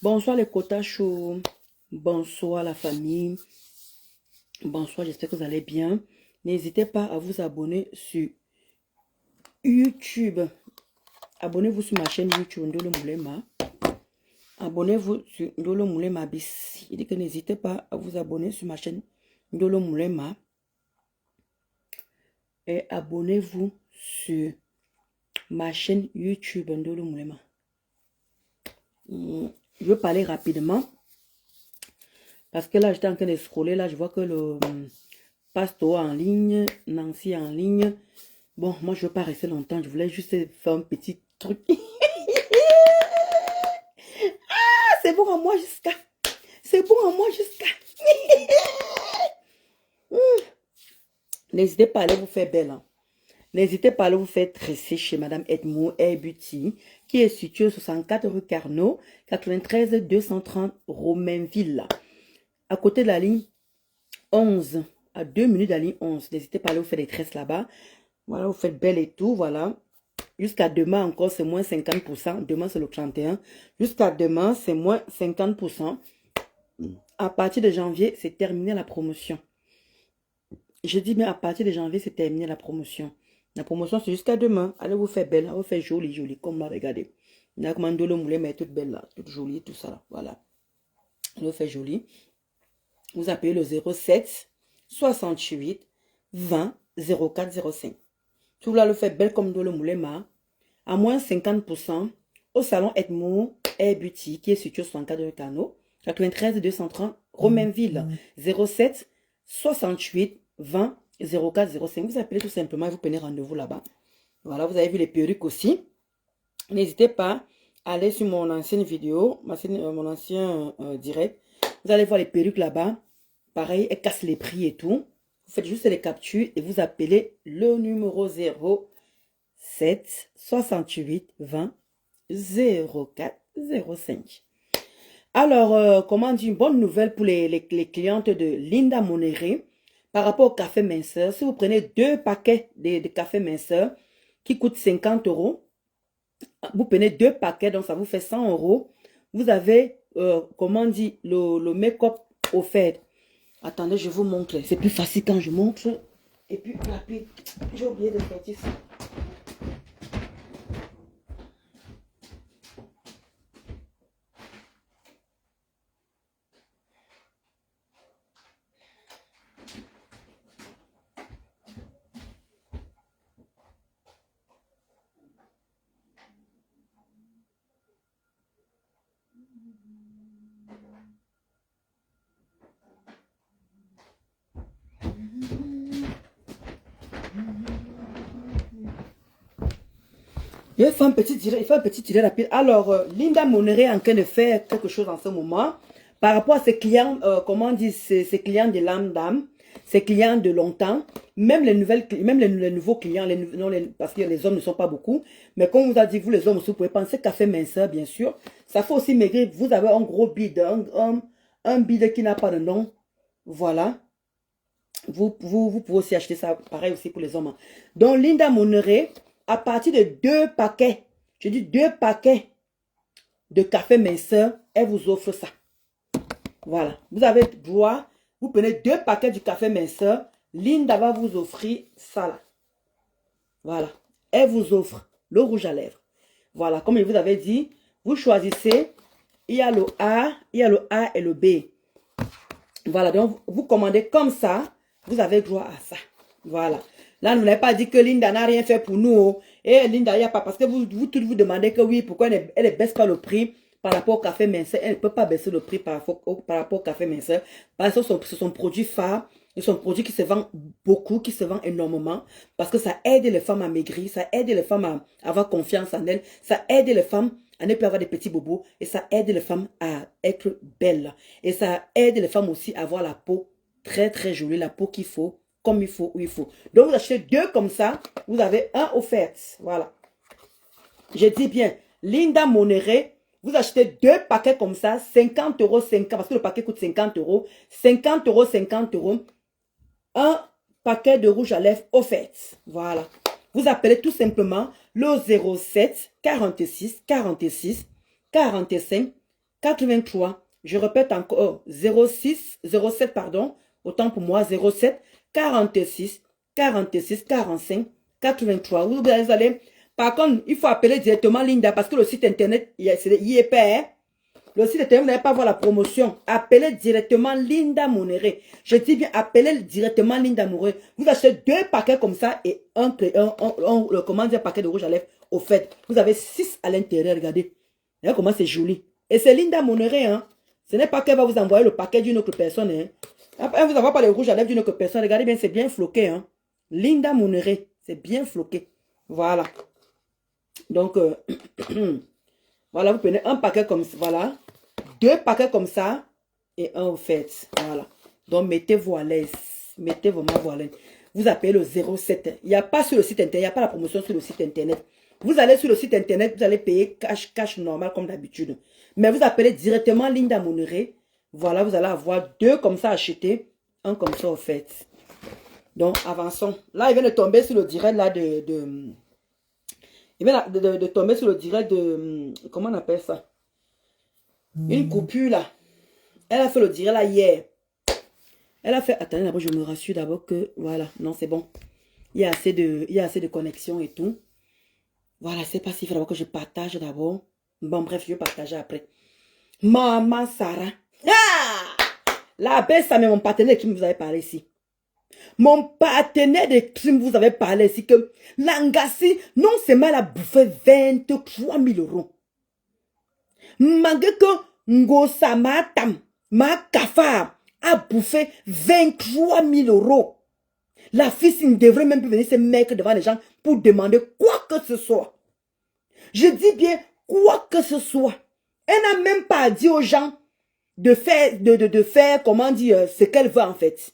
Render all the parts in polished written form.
Bonsoir les quotas chauds. Bonsoir la famille. Bonsoir, j'espère que vous allez bien. N'hésitez pas à vous abonner sur YouTube. Abonnez-vous sur ma chaîne YouTube Ndolo Moulema. Abonnez-vous sur Ndolo Moulema bis. Il dit que n'hésitez pas à vous abonner sur ma chaîne Ndolo Moulema. Et abonnez-vous sur ma chaîne YouTube Ndolo Moulema. Je veux parler rapidement. Parce que là, j'étais en train de scroller. Là, je vois que le Pasto en ligne, Nancy en ligne. Bon, moi, je ne veux pas rester longtemps. Je voulais juste faire un petit truc. Ah, c'est bon à moi jusqu'à. C'est bon à moi jusqu'à. N'hésitez pas à aller vous faire belle. Hein. N'hésitez pas à aller vous faire tresser chez Madame Edmond Hair Beauty, qui est située au 64 rue Carnot, 93 230 Romainville. À côté de la ligne 11, à 2 minutes de la ligne 11. N'hésitez pas à aller vous faire des tresses là-bas. Voilà, vous faites belle et tout, voilà. Jusqu'à demain encore, c'est moins 50%. Demain, c'est le 31. Jusqu'à demain, c'est moins 50%. À partir de janvier, c'est terminé la promotion. Je dis bien à partir de janvier, c'est terminé la promotion. La promotion, c'est jusqu'à demain. Allez vous faire belle, allez vous faire jolie, jolie. Comme là, regardez. Il y a comment Ndolo Moulema, mais toute belle là, toute jolie, tout ça là. Voilà. Allez vous faire jolie. Vous appelez le 07 68 20 04 05. Tout là, le fait belle comme Ndolo Moulema. À moins 50% au salon Edmond Hair Beauty qui est situé au 64 de Cano, 93 230 Romainville. 07 68 20 04 05. Vous appelez tout simplement et vous prenez rendez-vous là-bas. Voilà, vous avez vu les perruques aussi. N'hésitez pas à aller sur mon ancienne vidéo, mon ancien direct. Vous allez voir les perruques là-bas. Pareil, elles cassent les prix et tout. Vous faites juste les captures et vous appelez le numéro 07 68 20 04 05. Alors, comment dire, une bonne nouvelle pour les clientes de Linda Monéré par rapport au café minceur. Si vous prenez 2 paquets de café minceur qui coûtent 50 €, vous prenez 2 paquets, donc ça vous fait 100 €. Vous avez, comment dire, le make-up offert. Attendez, je vous montre. C'est plus facile quand je montre. Et puis, rapide. J'ai oublié de sortir ça. Je vais faire un petit tiré rapide. Alors, Linda Monéré est en train de faire quelque chose en ce moment par rapport à ses clients, comment on dit, ses clients de l'âme d'âme, ses clients de longtemps, même les nouveaux clients, parce que les hommes ne sont pas beaucoup. Mais comme on vous a dit, vous les hommes aussi, vous pouvez penser café minceur, bien sûr. Ça fait aussi maigrir. Vous avez un gros bide, un bide qui n'a pas de nom. Voilà. Vous pouvez aussi acheter ça, pareil aussi pour les hommes. Donc, Linda Monéré, à partir de 2 paquets, je dis 2 paquets de café minceur, elle vous offre ça. Voilà. Vous avez droit, vous prenez 2 paquets du café minceur, Linda va vous offrir ça là. Voilà. Elle vous offre le rouge à lèvres. Voilà. Comme je vous avais dit, vous choisissez, il y a le A et le B. Voilà. Donc, vous commandez comme ça, vous avez droit à ça. Voilà. Là, vous n'avez pas dit que Linda n'a rien fait pour nous. Et Linda, il n'y a pas. Parce que vous demandez que oui, pourquoi elle ne baisse pas le prix par rapport au café minceur. Elle ne peut pas baisser le prix par rapport au café minceur. Parce que ce sont produits phares. Ce sont produits qui se vendent beaucoup, qui se vendent énormément. Parce que ça aide les femmes à maigrir. Ça aide les femmes à avoir confiance en elles. Ça aide les femmes à ne plus avoir des petits bobos. Et ça aide les femmes à être belles. Et ça aide les femmes aussi à avoir la peau très très jolie. La peau qu'il faut. Comme il faut, où il faut. Donc, vous achetez 2 comme ça. Vous avez un offert. Voilà. Je dis bien, Linda Monéré Vous achetez 2 paquets comme ça, 50 euros, 50, parce que le paquet coûte 50 euros. 50 euros, 50 euros. Un paquet de rouge à lèvres offert. Voilà. Vous appelez tout simplement le 07 46 46 45 83. Je répète encore, 07, pardon, autant pour moi, 07 46 46 45 83. Vous allez, par contre, il faut appeler directement Linda parce que le site internet, il est pas. Le site internet, vous n'allez pas voir la promotion. Appelez directement Linda Monéré. Je dis bien, appelez directement Linda Monéré. Vous achetez 2 paquets comme ça et un paquet de rouge à lèvres au fait. Vous avez 6 à l'intérieur, regardez. Regardez comment c'est joli. Et c'est Linda Monéré, hein. Ce n'est pas qu'elle va vous envoyer le paquet d'une autre personne, hein. Elle vous envoie pas le rouge à lèvres d'une autre personne. Regardez bien, c'est bien floqué, hein. Linda Monéré, c'est bien floqué. Voilà. Donc, voilà, vous prenez un paquet comme ça, voilà. 2 paquets comme ça et un au fait. Voilà. Donc, mettez-vous à l'aise. Mettez vraiment à l'aise. Vous appelez le 07. Il n'y a pas sur le site internet. Il n'y a pas la promotion sur le site internet. Vous allez sur le site internet, vous allez payer cash normal comme d'habitude. Mais vous appelez directement Linda Monéré. Voilà, vous allez avoir 2 comme ça achetés. Un comme ça au fait. Donc, avançons. Là, il vient de tomber sur le direct là il vient de tomber sur le direct de... Comment on appelle ça? Une coupure là. Elle a fait le direct là hier. Elle a fait... Attendez, d'abord, je me rassure d'abord que... Voilà, non, c'est bon. Il y a assez de connexion et tout. Voilà, c'est pas si il faut d'abord que je partage d'abord. Bon, bref, je vais partager après. Maman Sarah. Ah! La belle, ça, mais mon partenaire qui vous avait parlé ici. Mon partenaire de crime vous avait parlé ici que Langassi, non seulement elle a bouffé 23 000 euros. Malgré que Ngosa Matam, ma Kafa, a bouffé 23 000 euros. La fille ne devrait même plus venir se mettre devant les gens pour demander quoi que ce soit. Je dis bien quoi que ce soit. Elle n'a même pas dit aux gens de faire comment dire, ce qu'elle veut en fait.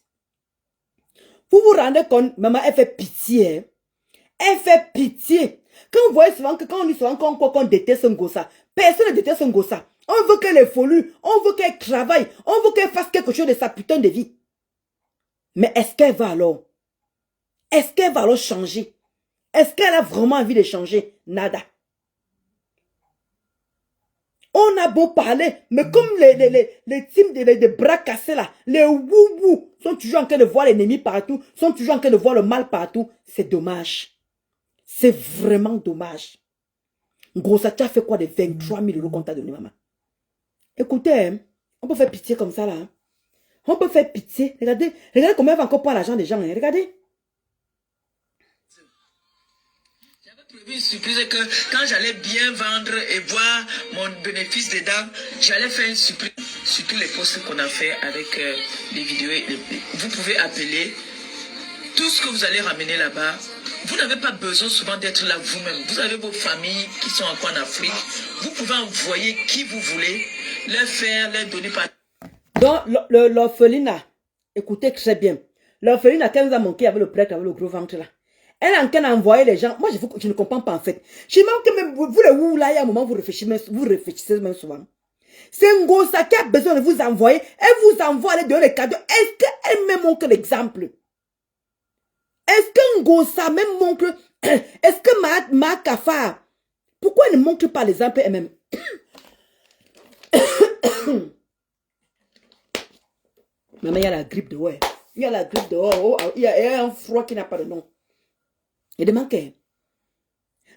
Vous vous rendez compte, maman, elle fait pitié. Hein? Elle fait pitié. Quand vous voyez souvent que quand on dit souvent qu'on déteste un gossa, personne ne déteste un gossa. On veut qu'elle évolue, on veut qu'elle travaille, on veut qu'elle fasse quelque chose de sa putain de vie. Mais est-ce qu'elle va alors? Est-ce qu'elle va alors changer? Est-ce qu'elle a vraiment envie de changer? Nada. On a beau parler, mais comme les teams de bras cassés là, les wou-wou sont toujours en train de voir l'ennemi partout, sont toujours en train de voir le mal partout, c'est dommage. C'est vraiment dommage. Gros, ça t'a fait quoi de 23 000 euros qu'on t'a donné, maman? Écoutez, hein, on peut faire pitié comme ça là. Hein. On peut faire pitié. Regardez combien elle va encore prendre l'argent des gens. Hein. Regardez. Une surprise que quand j'allais bien vendre et voir mon bénéfice dedans, j'allais faire une surprise sur tous les posts qu'on a fait avec les vidéos. Vous pouvez appeler tout ce que vous allez ramener là-bas. Vous n'avez pas besoin souvent d'être là vous-même. Vous avez vos familles qui sont encore en Afrique. Vous pouvez envoyer qui vous voulez, leur faire, leur donner par... Donc, l'orpheline, écoutez très bien. L'orpheline, quand vous a manqué avec le prêtre, avec le gros ventre là. Elle a en train d'envoyer les gens. Moi, je ne comprends pas en fait. Je manque que même vous les ou là, il y a un moment, vous réfléchissez même souvent. C'est Ngosa qui a besoin de vous envoyer. Elle vous envoie, elle donne les cadeaux. Est-ce qu'elle me montre l'exemple? Est-ce que Ngosa même montre? Est-ce que ma Kafa, pourquoi elle ne montre pas l'exemple elle-même? Maman, il y a la grippe dehors. Il y a la grippe dehors. Il y a un froid qui n'a pas de nom. Et demande que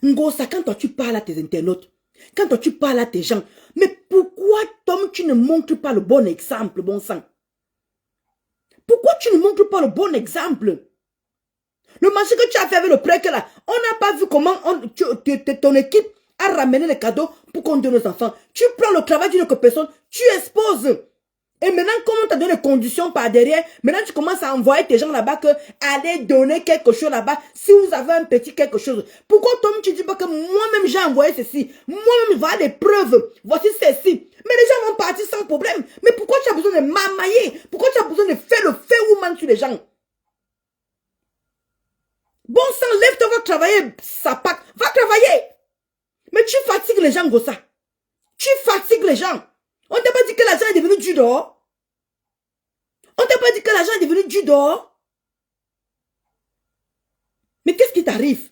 Ngosa, quand toi tu parles à tes internautes, quand toi tu parles à tes gens, mais pourquoi Tom tu ne montres pas le bon exemple, bon sang? Pourquoi tu ne montres pas le bon exemple? Le marché que tu as fait avec le prêtre là, on n'a pas vu comment ton équipe a ramené les cadeaux pour qu'on donne aux enfants. Tu prends le travail d'une autre personne, tu exposes. Et maintenant, comme on t'a donné les conditions par derrière, maintenant tu commences à envoyer tes gens là-bas que allez donner quelque chose là-bas si vous avez un petit quelque chose. Pourquoi toi tu dis pas que moi-même j'ai envoyé ceci, moi-même voilà les preuves, voici ceci. Mais les gens vont partir sans problème. Mais pourquoi tu as besoin de m'amailler? Pourquoi tu as besoin de faire le fait woman sur les gens? Bon sang, lève-toi, va travailler, ça pack, va travailler. Mais tu fatigues les gens comme ça. Tu fatigues les gens. On t'a pas dit que l'argent est devenu du dehors. On t'a pas dit que l'argent est devenu du dehors. Mais qu'est-ce qui t'arrive?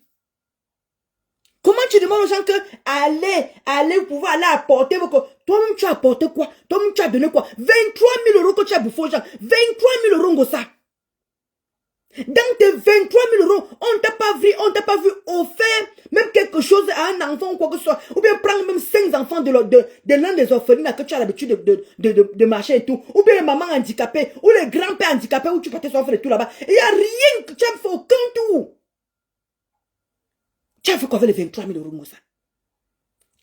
Comment tu demandes aux gens que allez pouvoir aller apporter vos... Toi-même, tu as apporté quoi? Toi-même, tu as donné quoi? 23 000 € que tu as bouffé aux gens. 23 000 € Ngossa. Dans tes 23 000 €, on t'a pas vu offrir même quelque chose à un enfant ou quoi que ce soit. Ou bien prendre même 5 enfants de l'un des orphelinats que tu as l'habitude de marcher et tout. Ou bien les mamans handicapées, ou les grands-pères handicapés où tu partais s'offrir et tout là-bas. Il n'y a rien que tu as fait, aucun tout. Tu as fait quoi avec les 23 000 € Ngossa?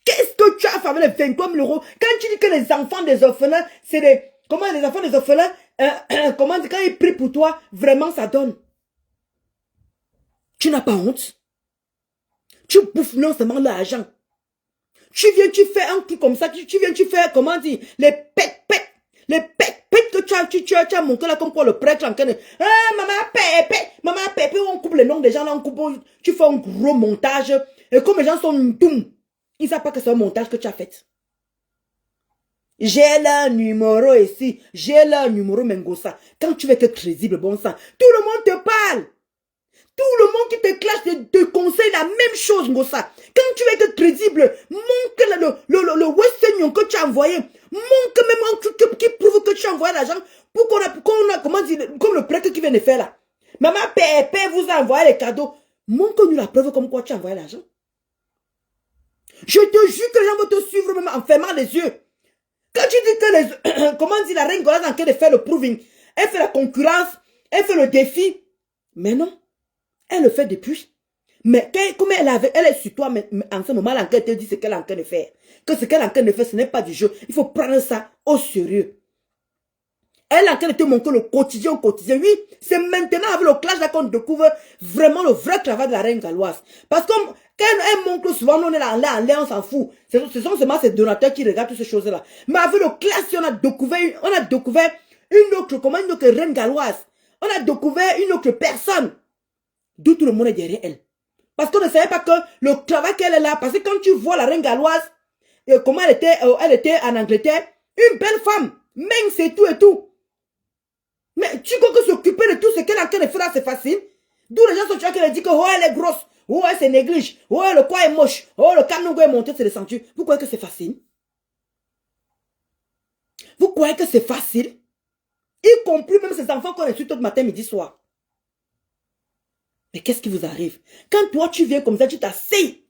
Qu'est-ce que tu as fait avec les 23 000 € quand tu dis que les enfants des orphelins, c'est des... Comment les enfants des orphelins, comment quand ils prient pour toi, vraiment ça donne. Tu n'as pas honte. Tu bouffes non seulement l'argent. Tu viens, tu fais un truc comme ça, tu viens, tu fais, comment dire, les pètes que tu as montré là comme quoi le prêtre en train de... maman pépé, on coupe les noms des gens là, tu fais un gros montage. Et comme les gens sont doux, ils ne savent pas que c'est un montage que tu as fait. J'ai leur numéro ici, j'ai leur numéro Mengossa. Quand tu veux être crédible, bon sang, tout le monde te parle. Tout le monde qui te classe te conseille la même chose, Ngossa. Quand tu veux être crédible, montre le Western Union que tu as envoyé. Montre même un truc qui prouve que tu as envoyé l'argent pour qu'on a, comment dire, comme le prêtre qui vient de faire là. Maman Pépé vous a envoyé les cadeaux. Montre-nous la preuve comme quoi tu as envoyé l'argent. Je te jure que les gens vont te suivre même en fermant les yeux. Quand tu dis que comment dire, la reine Gola est en train de faire le proving, elle fait la concurrence, elle fait le défi. Mais non. Elle le fait depuis. Mais comme elle est sur toi, mais en ce moment, elle te dit ce qu'elle est en train de faire. Que ce qu'elle est en train de faire, ce n'est pas du jeu. Il faut prendre ça au sérieux. Elle est en train de te montrer le quotidien au quotidien. Oui, c'est maintenant avec le clash là qu'on découvre vraiment le vrai travail de la reine galloise. Parce que quand elle montre souvent, on est là, on s'en fout. Ce sont seulement ces donateurs qui regardent toutes ces choses-là. Mais avec le clash, on a découvert une autre reine galloise. On a découvert une autre personne. D'où tout le monde est derrière elle. Parce qu'on ne savait pas que le travail qu'elle est là, parce que quand tu vois la reine galloise, comment elle était en Angleterre, une belle femme, même c'est tout et tout. Mais tu crois que s'occuper de tout ce qu'elle a en train de faire là, c'est facile? D'où les gens sont en train de dire que oh, elle est grosse, oh, elle se néglige, oh, le coin est moche, oh, le camion est monté, c'est descendu. Vous croyez que c'est facile? Vous croyez que c'est facile? Y compris même ces enfants qu'on insulte tout le matin, midi, soir. Mais qu'est-ce qui vous arrive? Quand toi, tu viens comme ça, tu t'asseyes.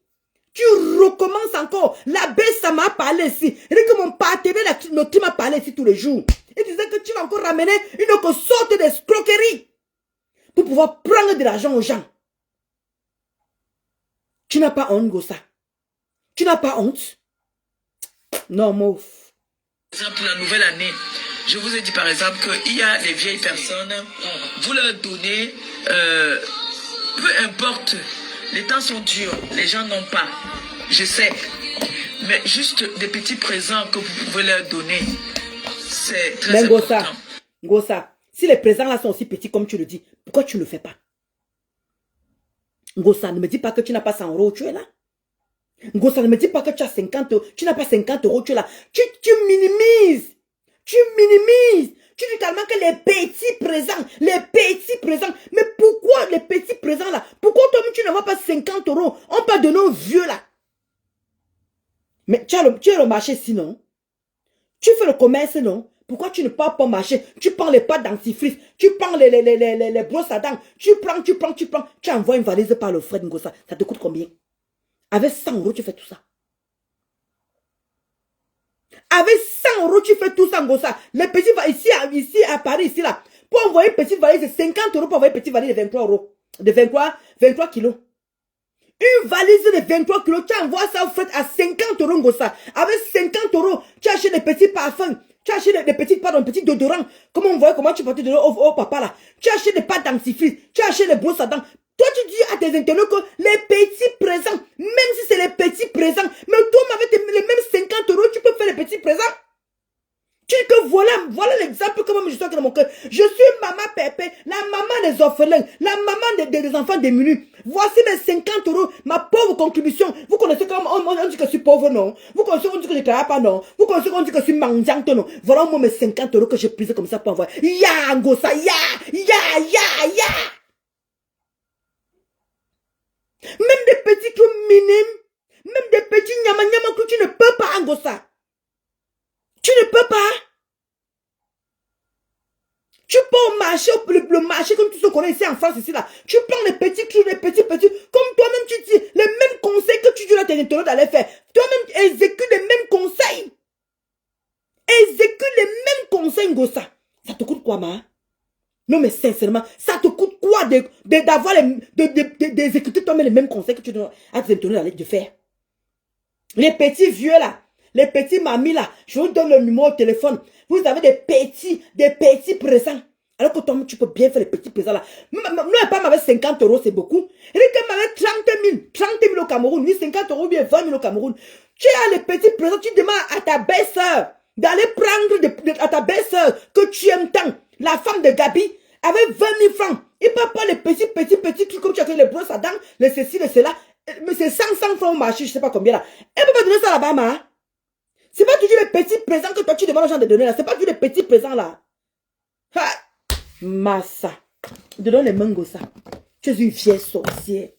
Tu recommences encore. La baisse, ça m'a parlé ici. Et que mon partenaire, qui m'a parlé ici tous les jours. Il disait que tu vas encore ramener une autre sorte d'escroquerie pour pouvoir prendre de l'argent aux gens. Tu n'as pas honte, Ngossa. Tu n'as pas honte? Non, mouf. Pour la nouvelle année, je vous ai dit par exemple qu'il y a des vieilles personnes, vous leur donnez... peu importe, les temps sont durs, les gens n'ont pas, je sais, mais juste des petits présents que vous pouvez leur donner, c'est très important. Ngossa, si les présents là sont aussi petits comme tu le dis, pourquoi tu ne le fais pas? Ngossa, ne me dis pas que tu n'as pas 100 €, tu es là. Ngossa, ne me dis pas que tu as 50 €, tu n'as pas 50 €, tu es là. Tu minimises. Tu minimises. Tu dis tellement que les petits présents, mais pourquoi les petits présents là? Pourquoi toi-même tu ne vois pas 50 €? On parle de nos vieux là. Mais tu as le marché sinon. Tu fais le commerce non? Pourquoi tu ne pars pas au marché? Tu prends les pâtes dentifrice, tu prends les brosses à dents, tu prends. Tu envoies une valise par le frais de Ngossa. Ça te coûte combien? Avec 100 €, tu fais tout ça. Avec 100 €, tu fais tout ça, Ngossa. Les petits valises, ici à Paris, ici là. Pour envoyer une petite valise, c'est 50 € pour envoyer une petite valise de 23 €. De 23 kilos. Une valise de 23 kilos, tu envoies ça au fait à 50 €, Ngossa. Avec 50 €, tu achètes des petits parfums. Tu achètes des petits déodorants. Comment tu portais au papa là. Tu achètes des pâtes dentifrice. Tu achètes des brosses à dents. Toi, tu dis à tes internautes que les petits présents, même si c'est les petits présents, mais toi, avec les mêmes 50 €, tu peux faire les petits présents. Tu dis que voilà l'exemple que moi je suis dans mon cœur. Je suis maman Pépé, la maman des orphelins, la maman des enfants démunis. Voici mes 50 euros, ma pauvre contribution. Vous connaissez comment on dit que je suis pauvre, non? Vous connaissez qu'on dit que je ne travaille pas, non? Vous connaissez qu'on dit que je suis mendiante, non? Voilà moi mes 50 euros que j'ai pris comme ça pour envoyer. Ya, Ngosa, ya. Même des petits trucs minimes, même des petits nyama que tu ne peux pas, Ngosa. Tu ne peux pas. Tu peux au marché, le marché comme tu se connais ici en France, ici là. Tu prends les petits trucs, les petits. Comme toi-même tu dis, les mêmes conseils que tu dis là, t'es internaute d'aller faire. Toi-même, exécute les mêmes conseils. Exécute les mêmes conseils, Ngosa. Ça te coûte quoi, ma? Non, mais sincèrement, ça te coûte quoi d'avoir d'exécuter toi-même les mêmes conseils que tu dois à tes internautes d'aller de faire? Les petits vieux là. Les petits mamies là, je vous donne le numéro de téléphone. Vous avez des petits présents. Alors que toi, tu peux bien faire les petits présents là. Nous, pas m'avait 50 euros, c'est beaucoup. Et quand m'avait 30 000 au Cameroun, oui, 50 euros, bien 20 000 au Cameroun. Tu as les petits présents, tu demandes à ta belle-sœur d'aller prendre à ta belle-sœur que tu aimes tant, la femme de Gabi, avec 20 000 francs. Il peut pas les petits trucs comme tu as les brosses à dents, les ceci, les cela. Mais c'est 100 francs au marché, je sais pas combien là. Elle peut pas donner ça là-bas, ma. C'est pas toujours les petits présents que toi tu demandes aux gens de donner là. C'est pas toujours les petits présents là. Ha! Massa. De donner les mangos ça. Tu es une vieille sorcière.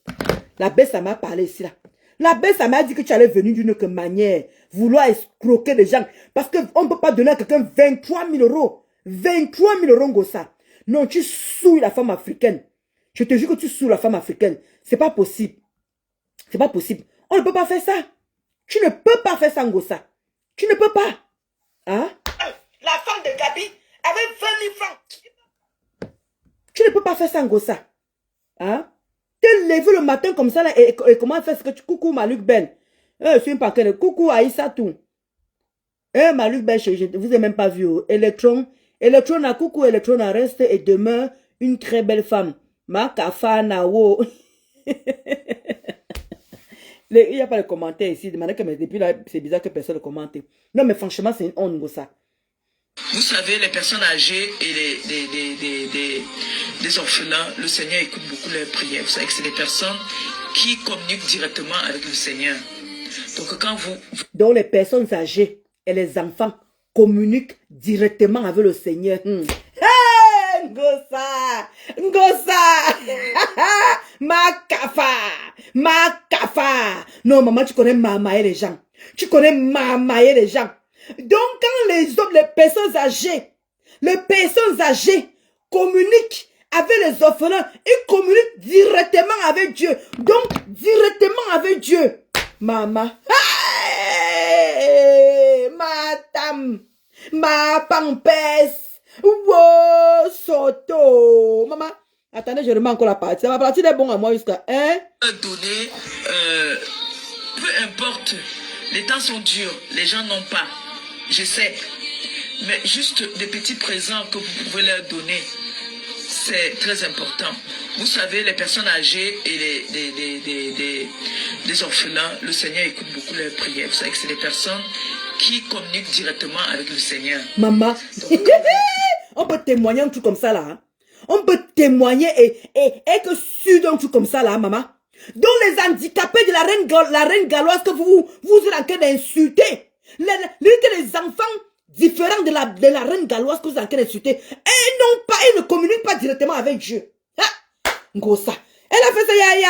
La bête ça m'a parlé ici là. La bête ça m'a dit que tu allais venir d'une autre manière. Vouloir escroquer les gens. Parce qu'on ne peut pas donner à quelqu'un 23 000 euros. 23 000 euros Ngosa. Non, tu souilles la femme africaine. Je te jure que tu souilles la femme africaine. C'est pas possible. C'est pas possible. On ne peut pas faire ça. Tu ne peux pas faire ça Ngosa. Tu ne peux pas. Hein? La femme de Gabi avec 20 000 francs. Tu ne peux pas faire ça, Ngosa. Hein? T'es levé le matin comme ça là, et comment faire ce que tu... Coucou, Maluc Ben. Je suis pas que... Coucou, Aïssa tout. Maluc Ben, je ne vous ai même pas vu. Electron, coucou, Electron, reste et demeure une très belle femme. Ma kafa nawo. Il n'y a pas de commentaires ici. Depuis là, c'est bizarre que personne ne commente. Non, mais franchement, c'est une honte, ça. Vous savez, les personnes âgées et les orphelins, le Seigneur écoute beaucoup leurs prières. Vous savez que c'est des personnes qui communiquent directement avec le Seigneur. Donc, quand vous... Donc, les personnes âgées et les enfants communiquent directement avec le Seigneur. Hey, Ngosa, ma kafa. Non, maman, tu connais mamailler les gens. Donc, quand les personnes âgées communiquent avec les orphelins, ils communiquent directement avec Dieu. Donc, directement avec Dieu. Maman. Hey, madame. Ma pampesse. Wow, soto. Maman. Attendez, je remets encore la partie. Ma partie est bonne à moi jusqu'à... Hein? Donner, peu importe, les temps sont durs, les gens n'ont pas. Je sais. Mais juste des petits présents que vous pouvez leur donner, c'est très important. Vous savez, les personnes âgées et les orphelins, le Seigneur écoute beaucoup leurs prières. Vous savez que c'est des personnes qui communiquent directement avec le Seigneur. Maman, donc, on peut témoigner un truc comme ça là. Hein? On peut témoigner et que sur un truc comme ça là, maman. Donc les handicapés de la reine galloise que vous êtes en train d'insulter. Les enfants différents de la reine galloise que vous êtes en train d'insulter. Ils ne communiquent pas directement avec Dieu. Ah, Ngosa. Elle a fait ça il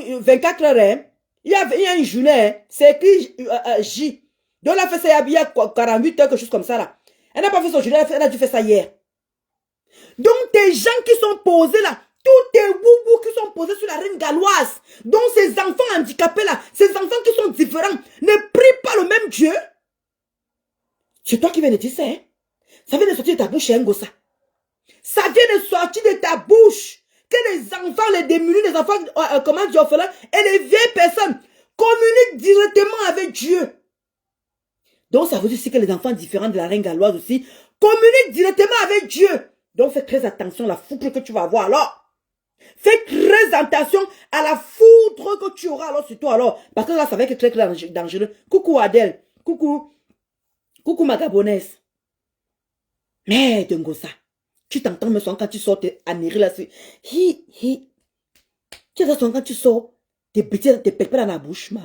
y a 24 heures. Hein? Il y a une journée. Hein? C'est écrit J. Donc elle a fait ça il y a 48 heures, quelque chose comme ça là. Elle n'a pas fait son journée, elle a dû faire ça hier. Donc des gens qui sont posés là, tous les boubous qui sont posés sur la reine galloise, donc ces enfants handicapés là, ces enfants qui sont différents, ne prient pas le même Dieu. C'est toi qui viens de dire ça, hein? Ça vient de sortir de ta bouche, hein, Ngosa. Ça vient de sortir de ta bouche. Que les enfants, les démunis, les enfants, comment dire, orphelins, et les vieilles personnes communiquent directement avec Dieu. Donc ça veut dire aussi que les enfants différents de la reine galloise aussi communiquent directement avec Dieu. Donc fais très attention à la foudre que tu vas avoir alors. Fais très attention à la foudre que tu auras alors sur toi alors. Parce que là, ça va être très dangereux. Coucou Adèle. Coucou ma Gabonaise. Merde, Ngosa. Tu t'entends me souvent quand tu sors à Neri là. Tu entends quand tu sors tes bêtises, tes pépés dans la bouche, ma.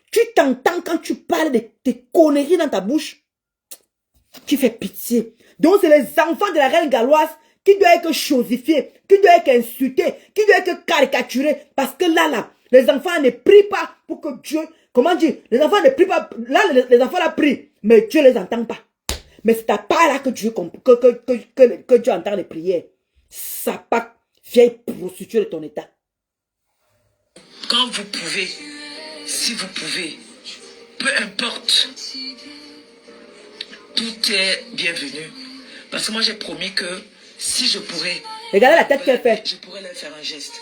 Tu t'entends quand tu parles de tes conneries dans ta bouche. Tu fais pitié. Donc c'est les enfants de la reine galloise qui doivent être chosifiés, qui doivent être insultés, qui doivent être caricaturés. Parce que là, les enfants ne prient pas pour que Dieu... Comment dire? Les enfants ne prient pas. Là, les enfants la prient, mais Dieu ne les entend pas. Mais c'est à part là que Dieu, que Dieu entend les prières. Ça pas vieille prostituée de ton état. Quand vous pouvez, si vous pouvez, peu importe, tout est bienvenu. Parce que moi j'ai promis que si je pourrais... Regardez la tête qu'elle fait. Je pourrais leur faire un geste.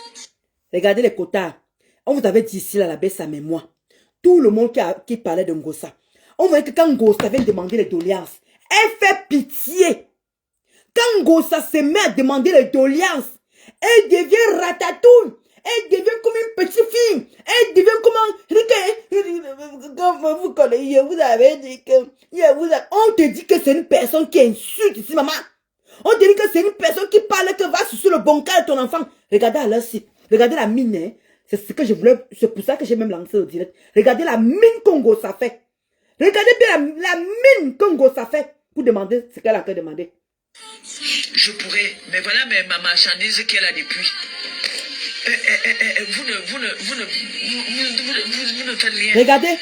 Regardez les quotas. On vous avait dit ici, là, la baisse à mémoire. Tout le monde qui parlait de Ngosa. On voyait que quand Ngosa avait demandé les doléances, elle fait pitié. Quand Ngosa se met à demander les doléances, elle devient ratatouille. Elle devient comme une petite fille. Elle devient comme vous connaissez, vous avez dit que... On te dit que c'est une personne qui insulte ici, maman. On te dit que c'est une personne qui parle, que va sur le bon cas de ton enfant. Regardez à leur site. Regardez la mine. Hein. C'est ce que je voulais. C'est pour ça que j'ai même lancé au direct. Regardez la mine Congo ça fait. Regardez bien la mine Congo ça fait. Pour demander ce qu'elle a demandé. Je pourrais. Mais voilà ma marchandise qu'elle a depuis. Vous ne faites rien. Regardez.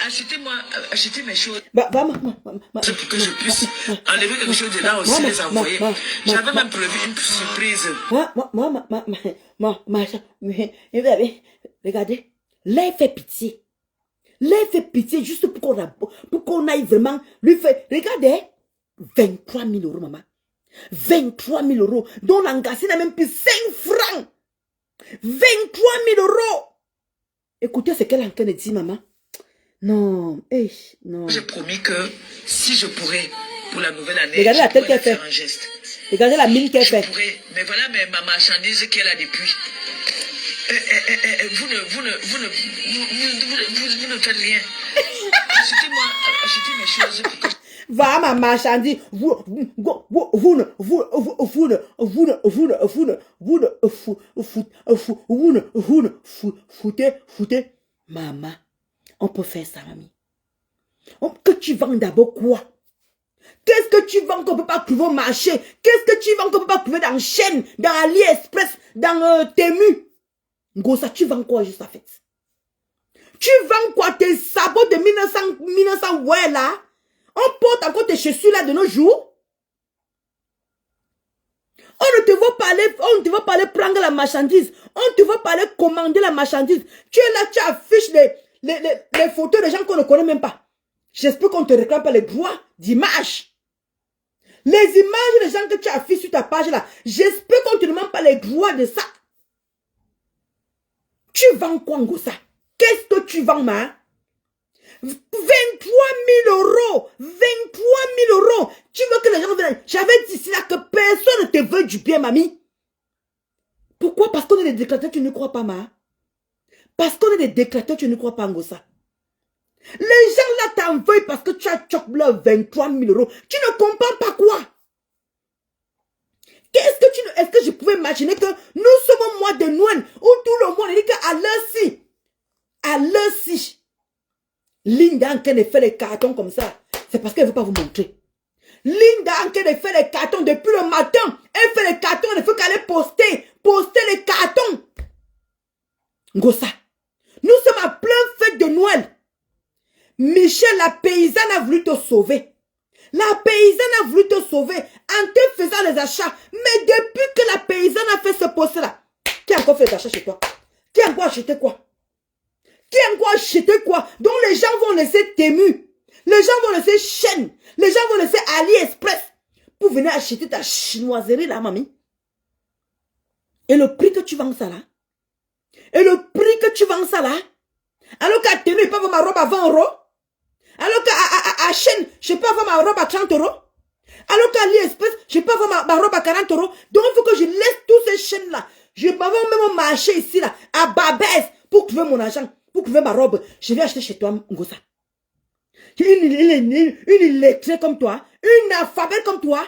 Achetez-moi, achetez mes choses. Pour que je puisse enlever quelque chose de là aussi, les envoyer. J'avais même prévu une surprise. Regardez. Là, il fait pitié. Là, il fait pitié juste pour qu'on aille vraiment lui faire. Regardez. 23 000 euros, maman. 23 000 euros. Donc, l'engassé n'a même plus 5 francs. 23 000 euros. Écoutez ce qu'elle est en train de dire, maman. Non, non. J'ai promis que si je pourrais, pour la nouvelle année, regardez la tête qu'elle fait. Un geste. Regardez la mine qu'elle fait. Mais voilà ma marchandise qu'elle a depuis. Vous ne faites rien. Achetez-moi, achetez mes choses. Va ma marchandise. Vous foutez. Maman. On peut faire ça, mamie. Que tu vends d'abord quoi? Qu'est-ce que tu vends qu'on ne peut pas trouver au marché? Qu'est-ce que tu vends qu'on ne peut pas trouver dans Chaîne, dans AliExpress, dans Temu? Ngosa, tu vends quoi juste en fait? Tu vends quoi? Tes sabots de 1900 ouais là? On porte encore tes chaussures là de nos jours? On ne te veut pas aller prendre la marchandise. On te veut pas aller commander la marchandise. Tu es là, tu affiches les photos des gens qu'on ne connaît même pas. J'espère qu'on ne te réclame pas les droits d'image. Les images des gens que tu affiches sur ta page là, j'espère qu'on ne te demande pas les droits de ça. Tu vends quoi, Ngosa? Qu'est-ce que tu vends, ma? 23 000 euros. 23 000 euros. Tu veux que les gens viennent? J'avais dit ici là que personne ne te veut du bien, mamie. Pourquoi? Parce qu'on est des déclarateurs, tu ne crois pas, ma? Parce qu'on est des déclarateurs, tu ne crois pas, Ngosa. Les gens là t'en veulent parce que tu as choqué 23 000 euros. Tu ne comprends pas quoi? Est-ce que je pouvais imaginer que nous sommes au mois de Noël où tout le monde dit qu'à l'heure ci, Linda en train de faire les cartons comme ça. C'est parce qu'elle ne veut pas vous montrer. Linda en train de faire les cartons depuis le matin. Elle fait les cartons, elle ne fait qu'aller poster les cartons. Ngosa, nous sommes à plein fête de Noël. Michel, la paysanne a voulu te sauver. La paysanne a voulu te sauver en te faisant les achats. Mais depuis que la paysanne a fait ce poste-là, qui a encore fait les achats chez toi? Qui a encore acheté quoi? Qui a encore acheté quoi? Donc les gens vont laisser Temu. Les gens vont laisser Chaîne. Les gens vont laisser AliExpress pour venir acheter ta chinoiserie là, mamie. Et le prix que tu vends ça là? Alors qu'à Temu, il peut avoir ma robe à 20 euros. Alors qu'à Chaîne, je peux avoir ma robe à 30 euros. Alors qu'à AliExpress, je peux avoir ma robe à 40 euros. Donc il faut que je laisse tous ces chaînes-là. Je m'en vais même au marché ici, là, à Babès, pour trouver mon argent, pour trouver ma robe. Je vais acheter chez toi, Ngosa. Une illettrée comme toi, une analphabète comme toi.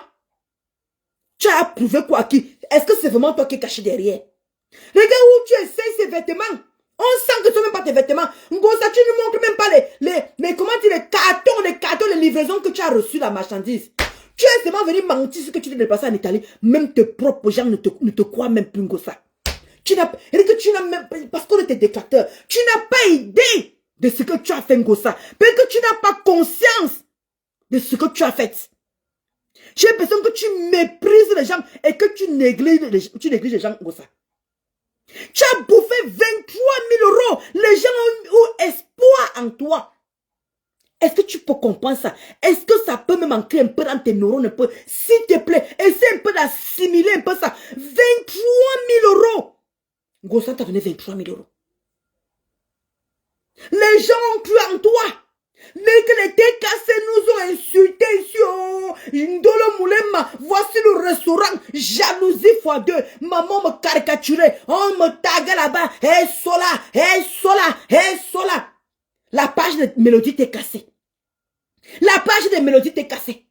Tu as prouvé quoi qui? Est-ce que c'est vraiment toi qui es caché derrière? Regarde où tu essayes ces vêtements. On sent que ce ne sont même pas tes vêtements. Ngosa, tu ne montres même pas les comment dire, les cartons, les livraisons que tu as reçues, la marchandise. Tu es seulement venu mentir ce que tu t'es dépassé en Italie. Même tes propres gens ne te croient même plus, Ngosa. Tu n'as même, parce qu'on était détracteurs, tu n'as pas idée de ce que tu as fait, Ngosa. Parce que tu n'as pas conscience de ce que tu as fait. J'ai l'impression que tu méprises les gens et que tu négliges les gens, Ngosa. Tu as bouffé 23 000 euros. Les gens ont eu espoir en toi. Est-ce que tu peux comprendre ça? Est-ce que ça peut me manquer un peu dans tes neurones un peu? S'il te plaît, essaie un peu d'assimiler un peu ça. 23 000 euros. Ngosa t'a donné 23 000 euros. Les gens ont cru en toi. Mais que les TKC nous ont insultés sur Ndolo Moulema. Voici le restaurant. Jalousie x2. Maman me caricaturait. On me taguait là-bas. Hey Sola, hey Sola, hey Sola. La page de Mélodie t'est cassée. La page de Mélodie t'est cassée.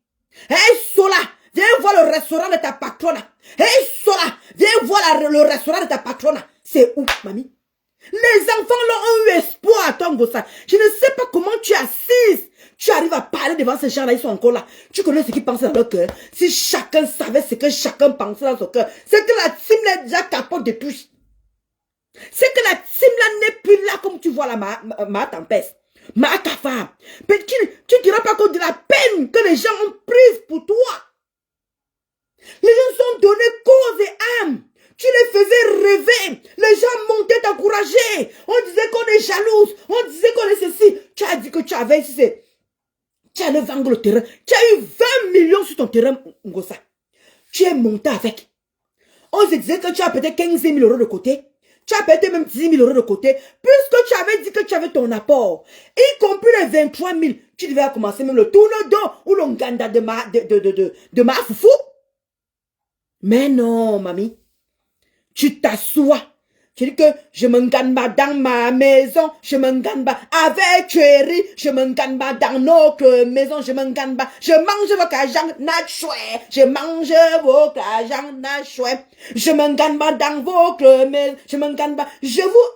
Hey Sola, viens voir le restaurant de ta patrona. Hey Sola, viens voir le restaurant de ta patrona. C'est où, mamie? Les enfants là ont eu espoir à toi, Ngosa. Je ne sais pas comment tu assises. Tu arrives à parler devant ces gens-là, ils sont encore là. Tu connais ce qu'ils pensent dans leur cœur. Si chacun savait ce que chacun pensait dans son cœur, c'est que la team là déjà capote de touche. C'est que la team là n'est plus là comme tu vois là, ma tempête. Ma cafard. Mais tu ne diras pas compte de la peine que les gens ont prise pour toi. Les gens sont donnés cause et âme. Tu les faisais rêver. Les gens montaient t'encourager. On disait qu'on est jalouse. On disait qu'on est ceci. Tu as dit que tu avais ici. Tu allais vendre le terrain. Tu as eu 20 millions sur ton terrain, Ngosa. Tu es monté avec. On se disait que tu as peut-être 15 000 euros de côté. Tu as peut-être même 10 000 euros de côté. Puisque tu avais dit que tu avais ton apport. Y compris les 23 000. Tu devais commencer même le tourne-dos ou l'onganda de ma foufou. Mais non, mamie. Tu t'assois. Tu dis que je me gagne pas dans ma maison. Je me gagne pas avec chérie. Je me gagne pas dans notre maison. Je me gagne pas. Je mange vos cajans nachoué. Je mange vos cajans nachoué. Je me gagne pas dans votre maison. Je me gagne pas. Je vous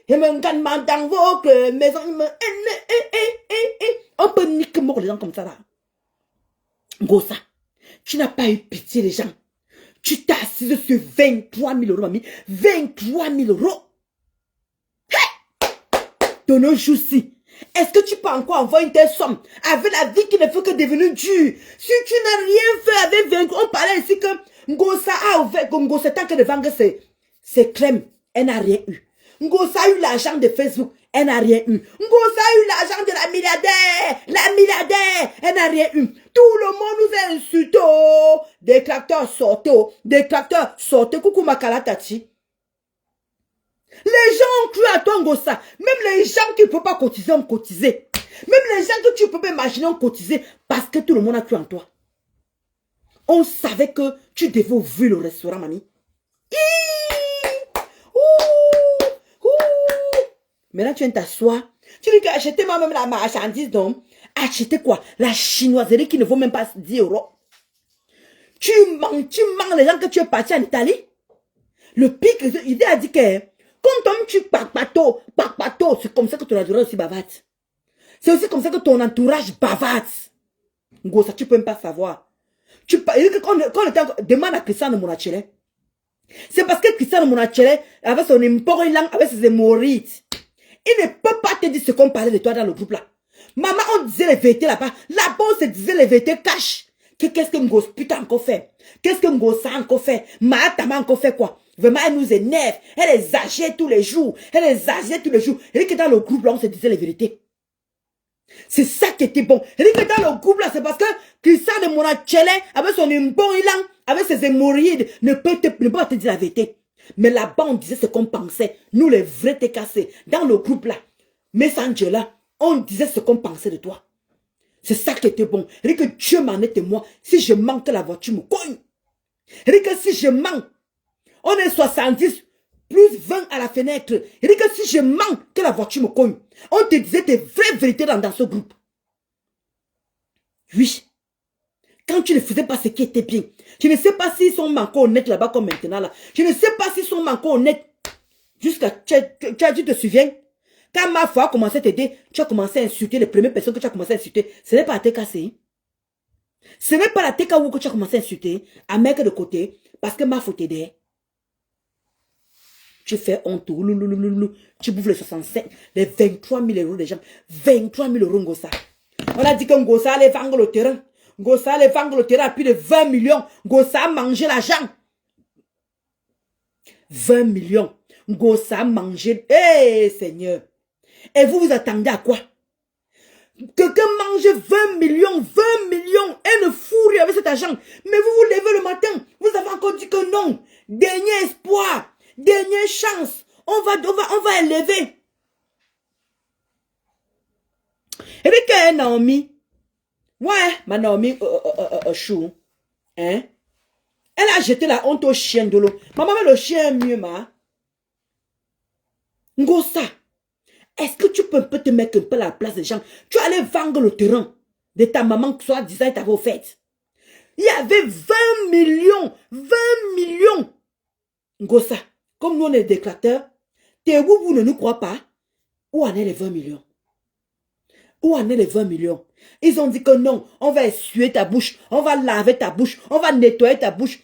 je me gagne pas dans votre maison. On peut niquer mort les gens comme ça là. Ngosa, tu n'as pas eu pitié les gens. Tu t'es assise sur 23 000 euros, mamie. 23 000 euros. Hey! De nos jours-ci, est-ce que tu peux encore envoyer une telle somme avec la vie qui ne fait que devenir dure? Si tu n'as rien fait avec 23, on parlait ici que Ngosa a ouvert, Ngosa tant que de vendre ses crèmes, elle n'a rien eu. Ngosa a eu l'argent de Facebook, elle n'a rien eu. Ngosa a eu l'argent de la milliardaire, elle n'a rien eu. Tout le monde nous a insultés. Détracteurs sortez, coucou Makalatati. Les gens ont cru à toi, Ngosa. Même les gens qui ne peuvent pas cotiser ont cotisé. Même les gens que tu ne peux pas imaginer ont cotisé parce que tout le monde a cru en toi. On savait que tu devais ouvrir le restaurant, mamie. Maintenant, tu viens t'asseoir. Tu dis que acheter moi-même la marchandise, donc. Acheter quoi? La chinoiserie qui ne vaut même pas 10 euros. Tu manques les gens que tu es parti en Italie. Le pic, il a dit que, quand tu papato, c'est comme ça que ton entourage aussi bavarde. C'est aussi comme ça que ton entourage bavarde. Ngosa, tu peux même pas savoir. Quand demande à Christian de Monachele. C'est parce que Christian de Monachele, avec son import langue, avec ses hémorroïdes, il ne peut pas te dire ce qu'on parlait de toi dans le groupe là. Maman, on disait les vérités là-bas. Là-bas, on se disait les vérités cash. Qu'est-ce que Ngos putain encore fait? Qu'est-ce que Ngosa encore fait? Maatama encore fait quoi? Vraiment, elle nous énerve. Elle exagère tous les jours. Elle dit que dans le groupe là, on se disait les vérités. C'est ça qui était bon. Elle dit que dans le groupe là, c'est parce que Christian de Monachele, avec son bon ilan, avec ses hémorroïdes, ne peut pas te dire la vérité. Mais là-bas, on disait ce qu'on pensait. Nous, les vrais t'es cassés. Dans le groupe là, Messenger là, on disait ce qu'on pensait de toi. C'est ça qui était bon. Elle dit que Dieu m'en est témoin. Si je manque la voiture, me cogne. Elle dit que si je manque, on est 70. plus 20 à la fenêtre. Il dit que si je mens, que la voiture me cogne. On te disait tes vraies vérités dans ce groupe. Oui. Quand tu ne faisais pas ce qui était bien. Je ne sais pas s'ils sont encore honnêtes là-bas comme maintenant là. Je ne sais pas s'ils sont encore honnêtes. Jusqu'à... Tu te souviens? Quand ma foi a commencé à t'aider, tu as commencé à insulter les premières personnes que tu as commencé à insulter. Ce n'est pas la TKC. Ce n'est pas la TKW que tu as commencé à insulter. À mettre de côté. Parce que ma faute t'aider. Tu fais honte. Tu bouffes les 65, les 23 000 euros des gens. 23 000 euros Ngossa. On a dit que Ngossa allait vendre le terrain. Ngossa allait vendre le terrain à plus de 20 millions. Ngossa a mangé l'argent. 20 millions. Ngossa a mangé. Hé, Seigneur. Et vous vous attendez à quoi? Quelqu'un mange 20 millions et ne fout rien avec cet argent. Mais vous vous levez le matin. Vous avez encore dit que non. Dernier espoir. Dernière chance. On va élever. Et puis que Naomi. Ouais, ma Naomi chou. Hein? Elle a jeté la honte au chien de l'eau. Maman, mais le chien est mieux, ma. Ngossa. Est-ce que tu peux un peu te mettre un peu à la place des gens? Tu allais vendre le terrain de ta maman, soit disant, t'avais offert. Il y avait 20 millions. 20 millions. Ngossa, comme nous on est déclateurs, tes vous ne nous croient pas. Où en est les 20 millions? Où en est les 20 millions? Ils ont dit que non, on va essuyer ta bouche, on va laver ta bouche, on va nettoyer ta bouche.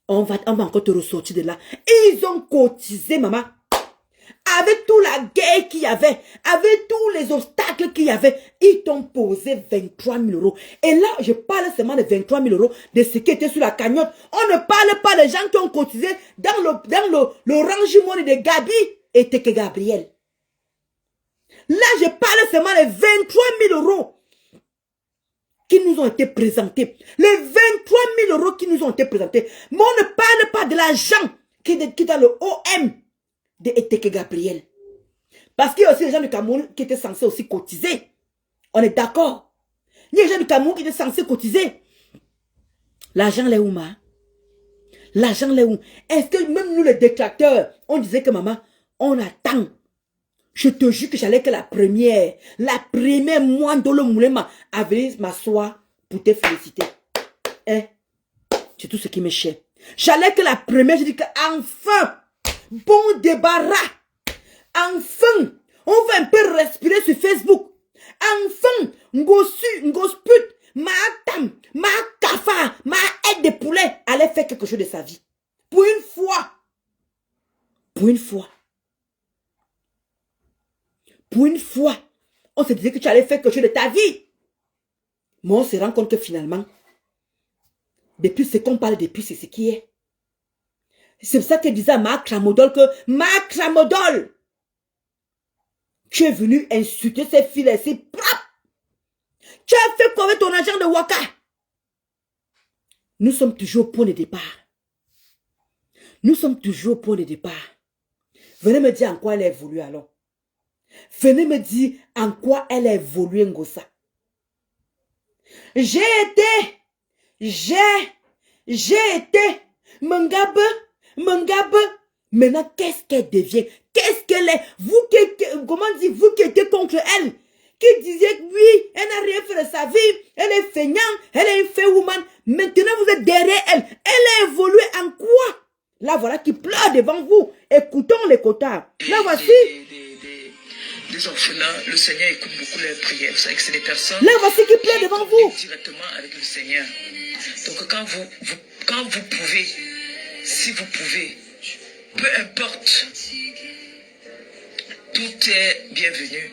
On va encore te ressortir de là. Ils ont cotisé, maman. Avec toute la guerre qu'il y avait, avec tous les obstacles qu'il y avait, ils t'ont posé 23 000 euros. Et là, je parle seulement de 23 000 euros de ce qui était sur la cagnotte. On ne parle pas des gens qui ont cotisé dans le rangement de Gabi et Teke Gabriel. Là, je parle seulement de 23 000 euros qui nous ont été présentés. Les 23 000 euros qui nous ont été présentés. Mais on ne parle pas de l'argent qui est dans le OM de Eteke Gabriel. Parce qu'il y a aussi les gens du Cameroun qui étaient censés aussi cotiser. On est d'accord. Il y a les gens du Cameroun qui étaient censés cotiser. L'argent l'est où, ma? L'argent l'est où? Est-ce que même nous les détracteurs, on disait que maman, on attend. Je te jure que j'allais que la première moine dans le moulin à venir m'asseoir pour te féliciter. Hein? C'est tout ce qui me chère. J'allais que la première, je dis que enfin, bon débarras. Enfin, on va un peu respirer sur Facebook. Enfin, ngosput, ma tam, ma kafa, ma aide de poulet allait faire quelque chose de sa vie. Pour une fois. Pour une fois. Pour une fois, on se disait que tu allais faire quelque chose de ta vie. Mais on se rend compte que finalement, depuis ce qu'on parle depuis, c'est ce qui est. C'est pour ça que je disais à Marc Cramodol que Marc Cramodol, tu es venu insulter ces filles et ces propres. Tu as fait quoi avec ton argent de Waka? Nous sommes toujours au point de départ. Nous sommes toujours au point de départ. Venez me dire en quoi elle a évolué alors. Venez me dire en quoi elle a évolué, Ngossa. J'ai été Mangabe. Maintenant, qu'est-ce qu'elle devient? Qu'est-ce qu'elle est? Vous qui étiez contre elle, qui disiez que oui, elle n'a rien fait de sa vie, elle est feignante, elle est une fée woman. Maintenant, vous êtes derrière elle. Elle a évolué en quoi? Là, voilà qui pleure devant vous. Écoutons les quotas. Là, voici. Des orphelins, le Seigneur écoute beaucoup leurs prières. Vous savez que c'est des personnes là, voici qui pleure devant vous. Directement avec le Seigneur. Donc, quand vous pouvez, si vous pouvez, peu importe, tout est bienvenu.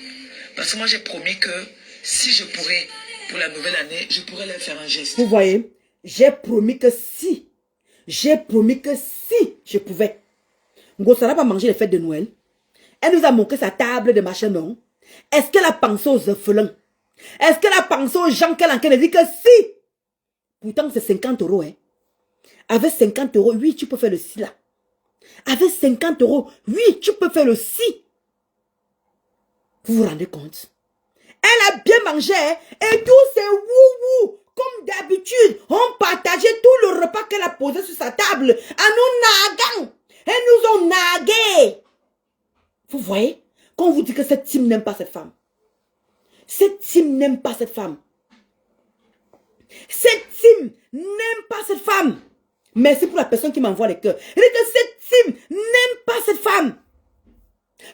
Parce que moi, j'ai promis que si je pourrais, pour la nouvelle année, je pourrais leur faire un geste. Vous voyez, j'ai promis que si je pouvais. Ngossa n'a pas mangé les fêtes de Noël. Elle nous a montré sa table de machin, non? Est-ce qu'elle a pensé aux orphelins? Est-ce qu'elle a pensé aux gens qu'elle a dit que si? Pourtant, c'est 50 euros, hein. Avec 50 euros, oui, tu peux faire le si là. Avec 50 euros, oui, tu peux faire le si. Vous vous rendez compte? Elle a bien mangé, hein? Et tout c'est wou-wou. Comme d'habitude, on partageait tout le repas qu'elle a posé sur sa table. À nous nagant. Elles nous ont nargué. Vous voyez? Quand on vous dit que cette team n'aime pas cette femme. Cette team n'aime pas cette femme. Cette team n'aime pas cette femme. Merci pour la personne qui m'envoie les cœurs. Elle dit que cette team n'aime pas cette femme.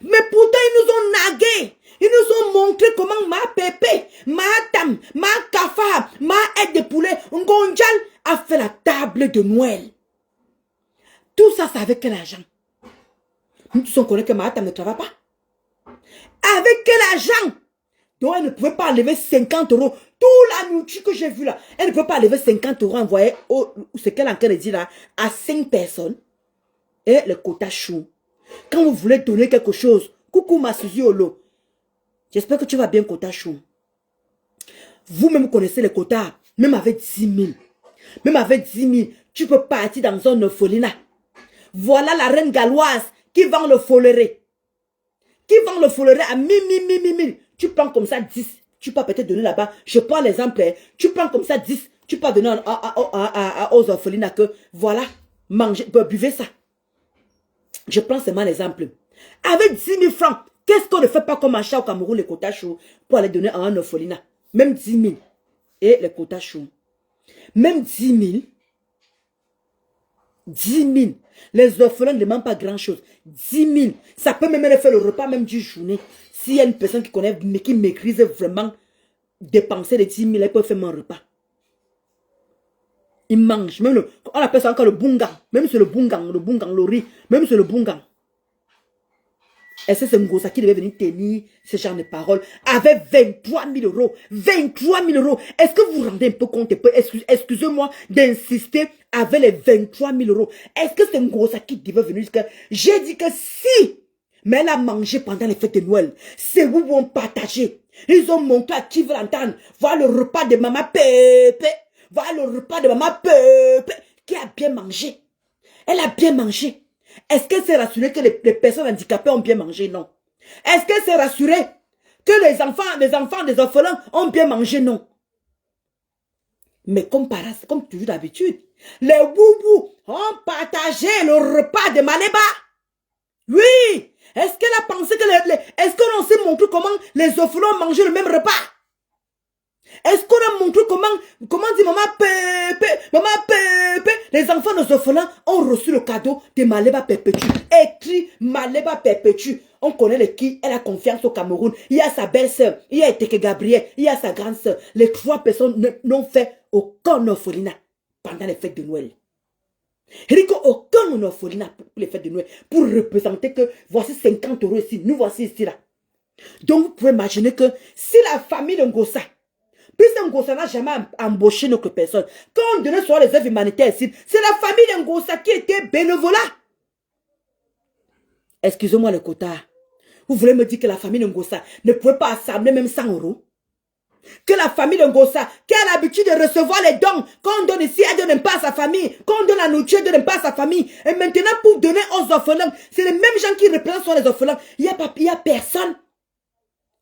Mais pourtant, ils nous ont nargués. Ils nous ont montré comment ma pépé, ma tam, ma kafa, ma aide de poulet, Ngonjal a fait la table de Noël. Tout ça, c'est avec quel argent? Nous tous on connaît que ma tam ne travaille pas. Avec quel argent? Donc, elle ne pouvait pas enlever 50 euros. Tout la nourriture que j'ai vue là, elle ne peut pas enlever 50 euros envoyer ce qu'elle est en train de dire là, à 5 personnes. Et le quota chou. Quand vous voulez donner quelque chose, coucou ma Suzy Olo. J'espère que tu vas bien, quota chou. Vous-même connaissez les quotas, même avec 10 000. Même avec 10 000, tu peux partir dans un orphelinat. Voilà la reine galloise qui vend le foléré. Qui vend le foléré à 1000. Tu prends comme ça 10. Tu peux peut-être donner là-bas. Je prends l'exemple. Tu prends comme ça 10. Tu peux donner aux orphelinats que voilà, mangez, buvez ça. Je prends seulement l'exemple. Avec 10 000 francs, qu'est-ce qu'on ne fait pas comme achat au Cameroun, les quotas chauds, pour aller donner à un orphelinat? Même 10 000. Et les quotas chauds. Même 10 000. 10 000. Les orphelins ne demandent pas grand-chose. 10 000. Ça peut même faire le repas même d'une journée. S'il y a une personne qui connaît, mais qui maîtrise vraiment dépenser les 10 000, elle peut faire mon repas. Il mange. Même on appelle ça encore le bungang. Même sur le bungang, le riz. Même sur le bungang. Est-ce que c'est Ngosa qui devait venir tenir ce genre de paroles avec 23 000 euros? 23 000 euros. Est-ce que vous vous rendez un peu compte? Excusez-moi d'insister avec les 23 000 euros. Est-ce que c'est Ngosa qui devait venir? J'ai dit que si, mais elle a mangé pendant les fêtes de Noël. C'est où ont partagé. Ils ont montré à qui veut l'entendre. Voilà le repas de maman Pépé. Voilà le repas de maman Pépé qui a bien mangé. Elle a bien mangé. Est-ce qu'elle s'est rassurée que les personnes handicapées ont bien mangé? Non. Est-ce qu'elle s'est rassurée que les enfants des orphelins ont bien mangé? Non. Mais comme toujours d'habitude, les boubous ont partagé le repas de Maléba. Oui. Est-ce qu'elle a pensé que est-ce qu'on s'est montré comment les orphelins ont mangé le même repas? Est-ce qu'on a montré comment dit maman Pépé, les enfants des orphelins ont reçu le cadeau de Maléba Perpétue. Écrit Maléba Perpétue. On connaît les qui, elle a confiance au Cameroun. Il y a sa belle-sœur, il y a Eteke Gabriel, il y a sa grande-sœur. Les 3 personnes n'ont fait aucun orphelinat pendant les fêtes de Noël. Il dit qu'aucun orphelinat pour les fêtes de Noël, pour représenter que voici 50 euros ici, nous voici ici là. Donc vous pouvez imaginer que si la famille de Ngosa, puisque Ngosa n'a jamais embauché notre personne, quand on donnait sur les œuvres humanitaires ici, c'est la famille de Ngosa qui était bénévolat. Excusez-moi le quota. Vous voulez me dire que la famille de Ngosa ne pouvait pas assembler même 100 euros? Que la famille de Ngosa, qui a l'habitude de recevoir les dons, quand on donne ici, elle ne donne pas à sa famille. Quand on donne la nourriture, elle ne donne pas à sa famille. Et maintenant, pour donner aux orphelins, c'est les mêmes gens qui représentent sur les orphelins. Il n'y a personne.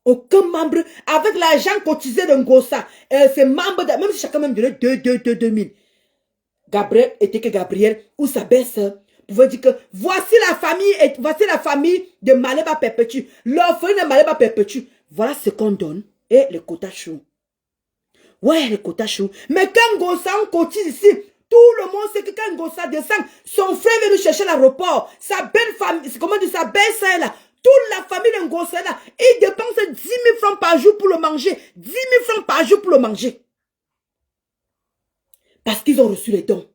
Aucun membre, avec l'argent cotisé de Ngosa, ces membres, même si chacun même donnait 2 000. Gabriel était que Gabriel, ou sa belle-sœur, pouvait dire que voici la famille de Maléba Perpétue. L'orphelin de Maléba Perpétue. Voilà ce qu'on donne. Et le quota chou. Ouais, le quota chou. Mais quand Ngosa on cotise ici, tout le monde sait que quand Ngosa descend, son frère vient nous chercher à l'aéroport. Sa belle famille, comment dire, sa belle-sœur là. Toute la famille de Ngosa là, ils dépensent 10 000 francs par jour pour le manger. 10 000 francs par jour pour le manger. Parce qu'ils ont reçu les dons.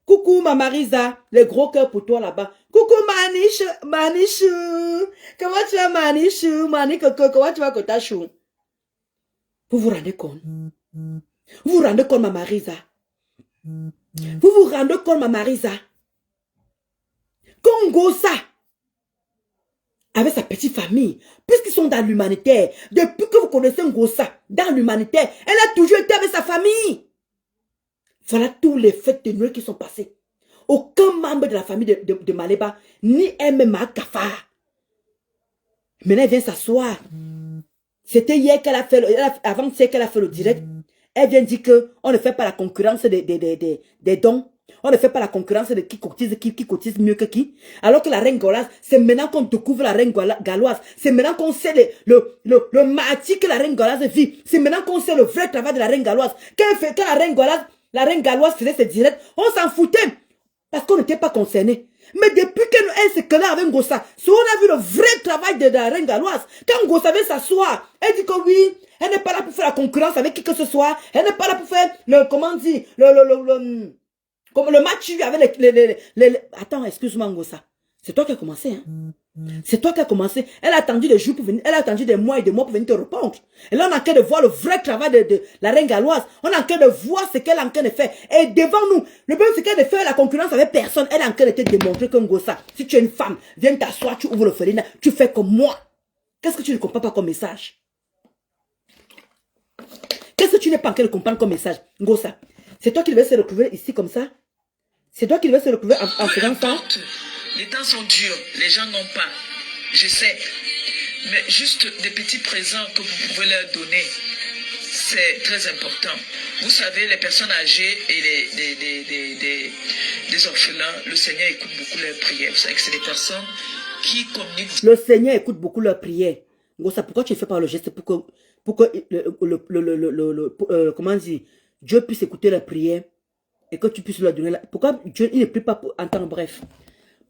Coucou ma Marisa, les gros cœurs pour toi là-bas. Coucou Manichou. Comment tu vas Manichou? Comment tu vas Kotachou? Vous vous rendez compte? Vous vous rendez compte ma Marisa? Vous vous rendez compte ma Marisa? Quand Ngosa, avec sa petite famille, puisqu'ils sont dans l'humanitaire, depuis que vous connaissez Ngosa, dans l'humanitaire, elle a toujours été avec sa famille. Voilà tous les fêtes de Noël qui sont passées. Aucun membre de la famille de Maléba, ni elle-même à Kafar. Maintenant, elle vient s'asseoir. C'était hier qu'elle a fait, avant-hier qu'elle a fait le direct. Elle vient dire qu'on ne fait pas la concurrence des dons. On ne fait pas la concurrence de qui cotise mieux que qui. Alors que la reine gauloise, c'est maintenant qu'on découvre la reine galloise. C'est maintenant qu'on sait le martyre que la reine gauloise vit. C'est maintenant qu'on sait le vrai travail de la reine galloise. Quand la reine galloise faisait ses directs, on s'en foutait. Parce qu'on n'était pas concernés. Mais depuis qu'elle se collait avec Ngossa, on a vu le vrai travail de la reine galloise. Quand Ngossa vient s'asseoir, elle dit que oui, elle n'est pas là pour faire la concurrence avec qui que ce soit. Elle n'est pas là pour faire le match avec Attends, excuse-moi Ngossa. C'est toi qui as commencé, hein? C'est toi qui as commencé. Elle a attendu des jours pour venir. Elle a attendu des mois et des mois pour venir te répondre. Et là, on a en train de voir le vrai travail de la reine galloise. On a en train de voir ce qu'elle est en train de faire. Et devant nous, le problème, c'est qu'elle ne fait la concurrence avec personne. Elle est en train de te démontrer que Ngossa, si tu es une femme, viens t'asseoir, tu ouvres le félin, tu fais comme moi. Qu'est-ce que tu ne comprends pas comme message? Qu'est-ce que tu n'es pas en train de comprendre comme message? Ngossa, c'est toi qui devais se retrouver ici comme ça? C'est toi qui devais se retrouver en faisant ça? Les temps sont durs, les gens n'ont pas. Je sais. Mais juste des petits présents que vous pouvez leur donner, c'est très important. Vous savez, les personnes âgées et les orphelins, le Seigneur écoute beaucoup leurs prières. Vous savez que c'est des personnes qui communiquent. Le Seigneur écoute beaucoup leurs prières. Ngossa, pourquoi tu ne fais pas le geste pour que comment dire, Dieu puisse écouter leurs prières et que tu puisses leur donner pourquoi Dieu il ne prie pas en temps bref?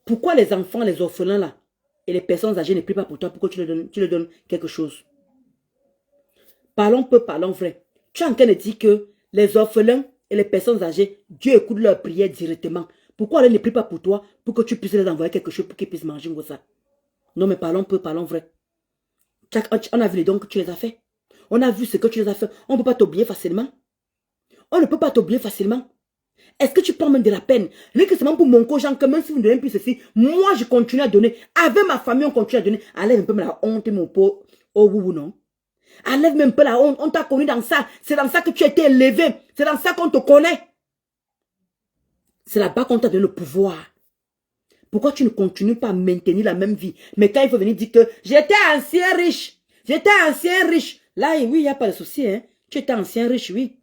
Pourquoi les enfants, les orphelins là, et les personnes âgées ne prient pas pour toi, pourquoi tu leur donnes quelque chose? Parlons peu, parlons vrai. Tu es en train de dire que les orphelins et les personnes âgées, Dieu écoute leurs prières directement. Pourquoi elle ne prie pas pour toi, pour que tu puisses les envoyer quelque chose, pour qu'ils puissent manger comme ça? Non mais parlons peu, parlons vrai. On a vu les dons que tu les as fait. On a vu ce que tu les as fait. On ne peut pas t'oublier facilement. On ne peut pas t'oublier facilement. Est-ce que tu prends même de la peine? Rien que seulement pour mon coach, que même si vous ne donnez plus ceci, moi je continue à donner. Avec ma famille, on continue à donner. Enlève un peu la honte, mon pauvre. Oh, vous, non? Enlève même un peu la honte. On t'a connu dans ça. C'est dans ça que tu as été élevé. C'est dans ça qu'on te connaît. C'est là-bas qu'on t'a donné le pouvoir. Pourquoi tu ne continues pas à maintenir la même vie? Mais quand il faut venir dire que j'étais ancien riche. J'étais ancien riche. Là, oui, il n'y a pas de souci. Hein? Tu étais ancien riche, oui.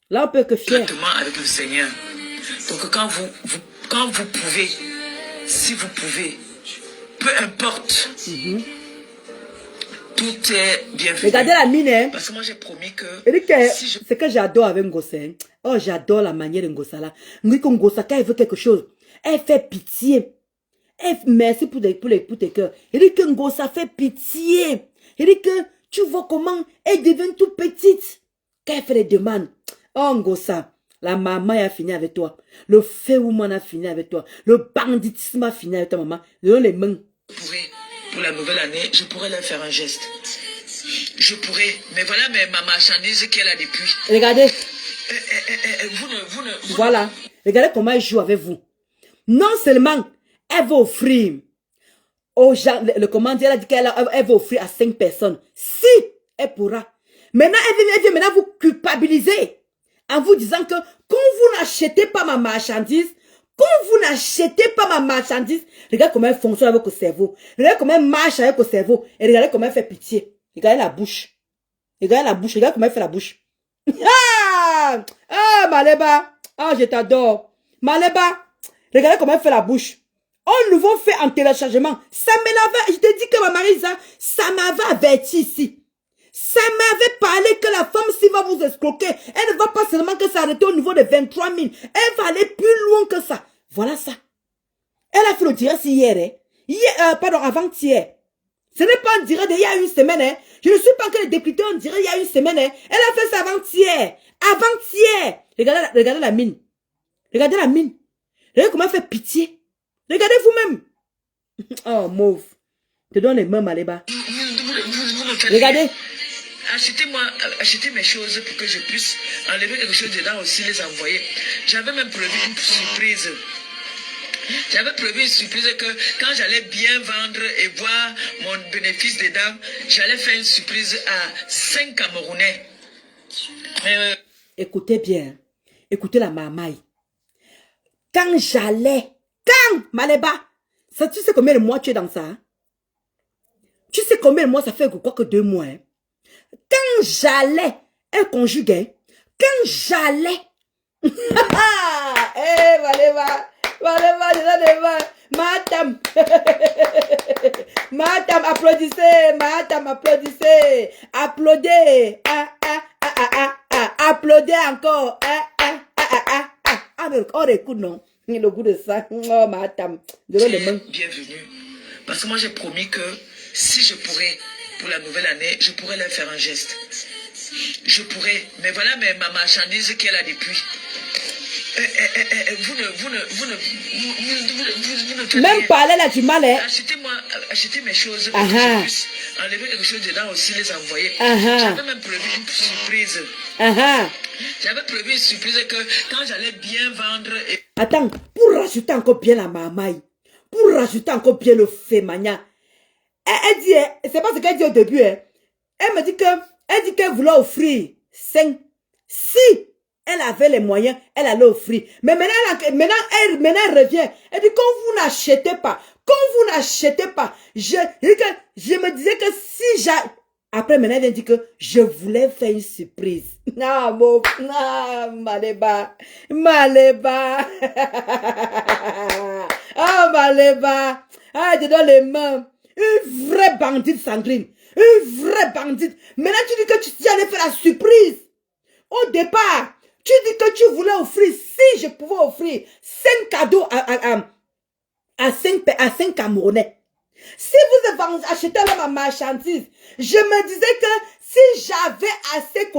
Là, on peut que fier. Directement avec le Seigneur. Donc, quand vous pouvez, si vous pouvez, peu importe, tout est bien fait. Regardez la mine, hein. Parce que moi, j'ai promis que... Ce que j'adore avec Ngossa, hein. Oh, j'adore la manière de Ngossa là. Ngossa, quand elle veut quelque chose, elle fait pitié. Merci pour tes cœurs. Il dit que Ngossa fait pitié. Il dit que tu vois comment elle devient toute petite. Quand elle fait les demandes. Oh Ngossa, la maman a fini avec toi. Le fait woman a fini avec toi. Le banditisme a fini avec ta maman. Donne les mains. Pour la nouvelle année, je pourrais leur faire un geste. Je pourrais. Mais voilà ma marchandise qu'elle a depuis. Regardez. Vous voilà. Regardez comment elle joue avec vous. Non seulement elle va offrir aux gens, le commandant a dit qu'elle va offrir à 5 personnes. Si elle pourra. Maintenant, elle vient maintenant vous culpabiliser. En vous disant que quand vous n'achetez pas ma marchandise, regardez comment elle fonctionne avec le cerveau. Regardez comment elle marche avec le cerveau. Et regardez comment elle fait pitié. Regardez la bouche. Regardez comment elle fait la bouche. Maleba. Ah, je t'adore. Maleba. Regardez comment elle fait la bouche. Un nouveau fait en téléchargement. Ça me l'avait, je te dis que ma mari, ça m'avait averti ici. Ça m'avait parlé que la femme, s'il va vous escroquer, elle ne va pas seulement que s'arrêter au niveau de 23 000. Elle va aller plus loin que ça. Voilà ça. Elle a fait le direct hier. Hein? Pardon, avant-hier. Ce n'est pas un direct d'il y a une semaine. Hein? Je ne suis pas encore député en direct il y a une semaine. Hein? Elle a fait ça avant-hier. Avant-hier. Regardez la mine. Regardez la mine. Regardez comment elle fait pitié. Regardez vous-même. Oh, mauve. Te donne les mains, Maleba. Regardez. Achetez mes choses pour que je puisse enlever quelque chose dedans aussi, les envoyer. J'avais même prévu une surprise. J'avais prévu une surprise que quand j'allais bien vendre et voir mon bénéfice dedans, j'allais faire une surprise à 5 Camerounais. Écoutez bien. Écoutez la mamaille. Quand Maleba, ça, tu sais combien de mois tu es dans ça? Hein? Tu sais combien de mois ça fait quoi que 2 mois? Hein? Quand j'allais, elle conjuguait. Quand j'allais, Eh, Maleba, je donne les mains. Madame, madame, applaudissez, madame, applaudissez, applaudez, applaudez encore, oh, les coups, non, le goût de ça, oh, madame, je donne les mains. Bienvenue, parce que moi j'ai promis que si je pourrais, pour la nouvelle année, je pourrais leur faire un geste. Je pourrais, mais voilà ma marchandise qu'elle a depuis. Vous ne même parler là du mal, hein. Achetez mes choses pour que je puisse enlever quelque chose dedans aussi, les envoyer. J'avais même prévu une surprise. J'avais prévu une surprise que quand j'allais bien vendre... Attends, pour rajouter encore bien la mamaille, pour rajouter encore bien le fémania, elle dit, c'est pas ce qu'elle dit au début, hein. Elle me dit qu'elle voulait offrir 5. Si elle avait les moyens, elle allait offrir. Mais maintenant elle revient. Elle dit, quand vous n'achetez pas, je me disais que si j'ai... Après, maintenant, elle dit que je voulais faire une surprise. Non, Maleba. Ah, Maleba. Ah, je donne les mains. Une vraie bandite sanguine. Une vraie bandite. Maintenant, tu dis que tu allais faire la surprise. Au départ, tu dis que tu voulais offrir, si je pouvais offrir 5 cadeaux à 5 Camerounais. Si vous achetez là ma marchandise, je me disais que si j'avais assez,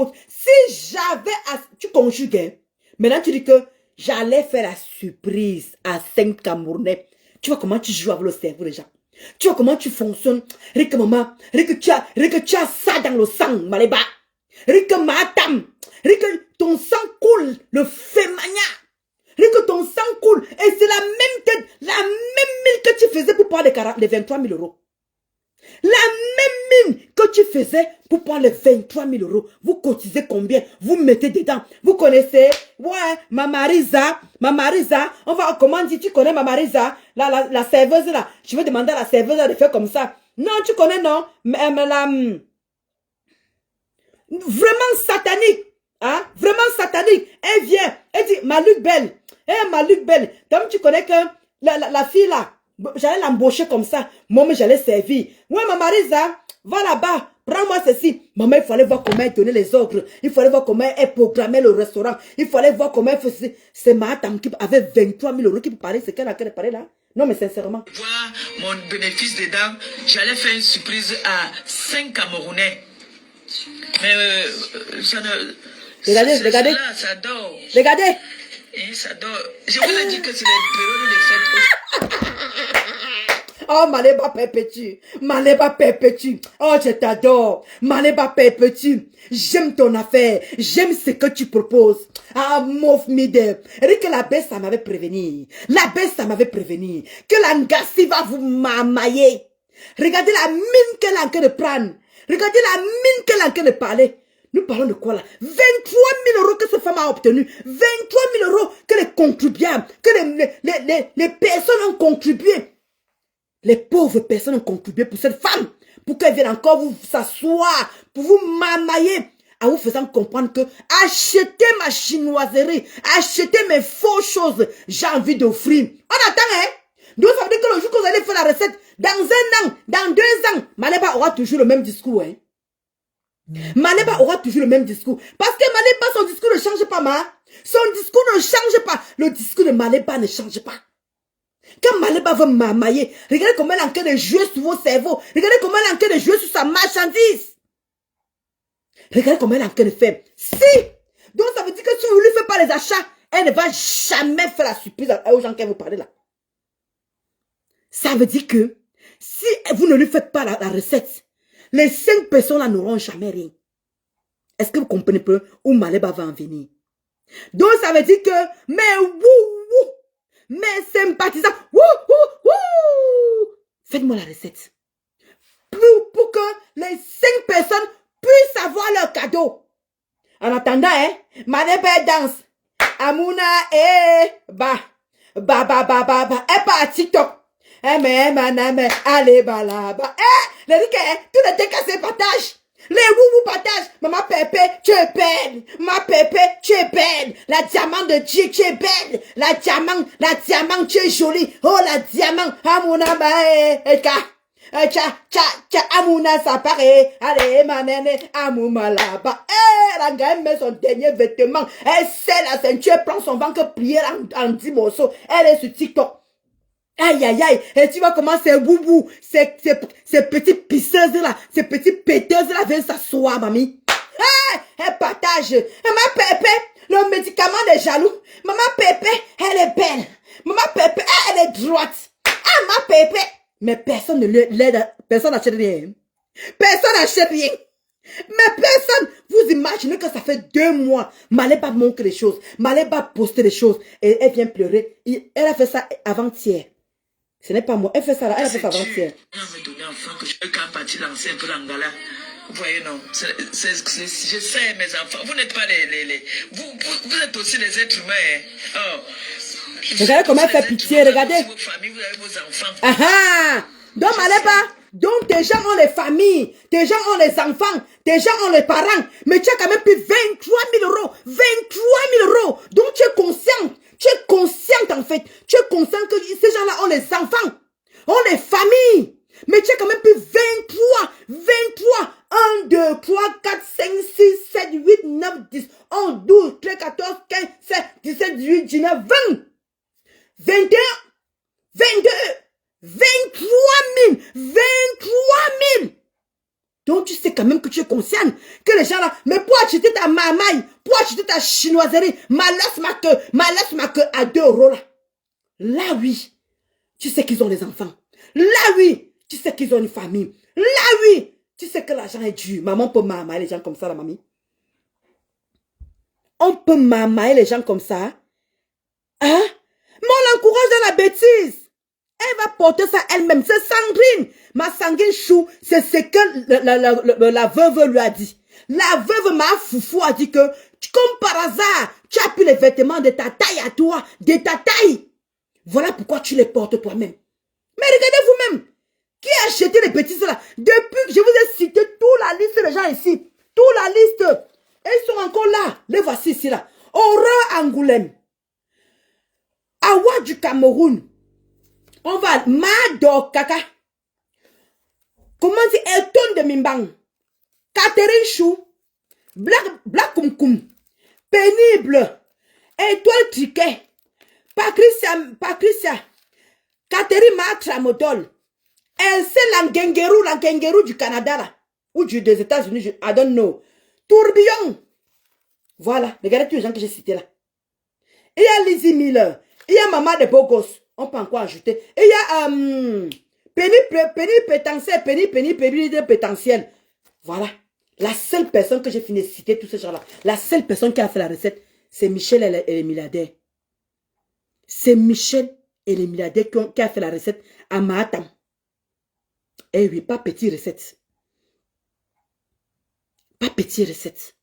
tu conjugues. Maintenant, tu dis que j'allais faire la surprise à 5 Camerounais. Tu vois comment tu joues avec le cerveau déjà. Tu vois comment tu fonctionnes. Rick, maman, Rick, tu as ça dans le sang, Maleba. Rick, madame. Rick, ton sang coule, le fémania. Rick, ton sang coule. Et c'est la même mine que tu faisais pour prendre les 23 000 euros. La même mine que tu faisais pour prendre les 23 000 euros. Vous cotisez combien? Vous mettez dedans. Vous connaissez? Ouais, ma Marisa. Comment dire? Tu connais ma Marisa? La serveuse là. Je vais demander à la serveuse de faire comme ça. Non, tu connais, non? Mais vraiment satanique. Hein? Vraiment satanique. Elle vient. Elle dit, Maluc Belle. Maluc Belle. Donc tu connais que la fille là. J'allais l'embaucher comme ça. Moi, mais j'allais servir. Ouais, ma Marisa, va là-bas. Prends-moi ceci. Maman, il fallait voir comment elle donnait les ordres. Il fallait voir comment elle programmait le restaurant. Il fallait voir comment elle faisait. C'est ma dame qui avait 23 000 euros qui peut parler. C'est qu'elle a parlé là. Non, mais sincèrement. Voir mon bénéfice dedans, j'allais faire une surprise à 5 Camerounais. Mais ça ne... Regardez. Ça dort. Regardez. Et ça dort. Je vous ai dit que c'est les périodes de fête. Oh, Maleba perpétue. Oh, je t'adore. Maleba perpétue. J'aime ton affaire. J'aime ce que tu proposes. Ah, mouf mide. Rick, la baisse, ça m'avait prévenu. Que la Ngassi va vous mamailler. Regardez la mine qu'elle a en train de prendre. Regardez la mine qu'elle a en train de parler. Nous parlons de quoi là? 23 000 euros que cette femme a obtenu. 23 000 euros que les contribuables, que les personnes ont contribué. Les pauvres personnes ont contribué pour cette femme. Pour qu'elle vienne encore vous s'asseoir. Pour vous mamailler. En vous faisant comprendre que achetez ma chinoiserie. Achetez mes faux choses. J'ai envie d'offrir. On attend, hein? Donc ça veut dire que le jour que vous allez faire la recette, dans 1 an, dans 2 ans, Maleba aura toujours le même discours, hein? Maleba aura toujours le même discours. Parce que Maleba, son discours ne change pas, Son discours ne change pas. Le discours de Maleba ne change pas. Quand Maleba veut mamailler, regardez comment elle est en train de jouer sur vos cerveaux. Regardez comment elle est en train de jouer sur sa marchandise. Regardez comment elle est en train de faire. Si! Donc ça veut dire que si vous ne lui faites pas les achats, elle ne va jamais faire la surprise aux gens qui vous parlez là. Ça veut dire que si vous ne lui faites pas la recette, les 5 personnes là n'auront jamais rien. Est-ce que vous comprenez peu où Maleba va en venir? Donc ça veut dire que, mes sympathisants, faites-moi la recette. Pour que les 5 personnes puissent avoir leur cadeau. En attendant, Maleba danse. Amouna, elle part à TikTok. Allez, balaba. Les ricains, tout le temps cassé partage. Les vous partagent. Maman Pépé, tu es belle. Maman Pépé, tu es belle. La diamant de Dieu, tu es belle. La diamant, tu es jolie. Oh, la diamant. Amuna bae. Amuna ça paraît. Allez, ma nene, Amouma là-bas. La gamme met son dernier vêtement. Elle serre la ceinture, elle prend son ventre plié en 10 morceaux. Elle est sur TikTok. Aïe, aïe, aïe. Et tu vois comment ces boubous, ces petites pisseuses là, ces petites péteuses là viennent s'asseoir, mamie. Elle partage. Maman Pépé, le médicament des jaloux. Maman Pépé, elle est belle. Maman Pépé, elle est droite. Maman Pépé. Mais personne ne l'aide, personne n'achète rien. Personne n'achète rien. Mais personne, vous imaginez que ça fait 2 mois, Maléba montre les choses, Maléba poste les choses, et elle vient pleurer. Elle a fait ça avant-hier. Ce n'est pas moi, elle fait ça là, elle a fait ça avant-hier. On me donné enfant que je peux quand partir lancer un peu l'angala. Vous voyez, non, je sais, mes enfants, vous n'êtes pas vous êtes aussi des êtres humains. Oh. Regardez comment elle fait pitié, regardez. Vos familles, vous avez vos enfants. Donc, Maléba, donc tes gens ont les familles, tes gens ont les enfants, tes gens ont les parents, mais tu as quand même pris 23 000 euros. 23 000 euros. Donc tu es consciente en fait. Tu es consciente que ces gens-là ont les enfants, ont les familles. Mais tu as quand même pris 23. 1, 2, 3, 4, 5, 6, 7, 8, 9, 10, 11, 12, 13, 14, 15, 16, 17, 18, 19, 20, 21, 22, 23 000. 23 000. Donc tu sais quand même que tu es consciente que les gens là, mais pour acheter ta mamaille, pour acheter ta chinoiserie, malasse ma queue à 2 euros là. Là oui, tu sais qu'ils ont des enfants. Là oui, tu sais qu'ils ont une famille. Là oui, tu sais que l'argent est dur. Maman peut mamailler les gens comme ça, la mamie. On peut mamailler les gens comme ça. Hein? Mais on l'encourage dans la bêtise. Elle va porter ça elle-même. C'est Sandrine. Ma Sandrine Chou, c'est ce que la veuve lui a dit. La veuve, ma foufou, a dit que, comme par hasard, tu as pris les vêtements de ta taille à toi, de ta taille. Voilà pourquoi tu les portes toi-même. Mais regardez vous-même. Qui a acheté les bêtises là? Depuis que je vous ai cité toute la liste des gens ici. Toute la liste. Et ils sont encore là. Les voici ici là. Aurore Angoulême. Awa du Cameroun. On va Mado Kaka. Comment dire Elton de Mimbang. Catherine Chou. Black Kumkum. Pénible. Étoile Triquet. Patricia. Catherine Matramodol. C'est l'Angengeru du Canada là. Ou des États-Unis, I don't know. Tourbillon. Voilà. Regardez tous les gens que j'ai cités là. Il y a Lizzie Miller. Il y a Maman de Bogos. On peut encore ajouter. Et il y a Penny Pétentiel. Voilà. La seule personne que j'ai fini de citer, tous ces gens-là, la seule personne qui a fait la recette, c'est Michel et les milliardaires. C'est Michel et les milliardaires qui a fait la recette à Mahatam. Eh oui, pas petite recette. Pas petite recette.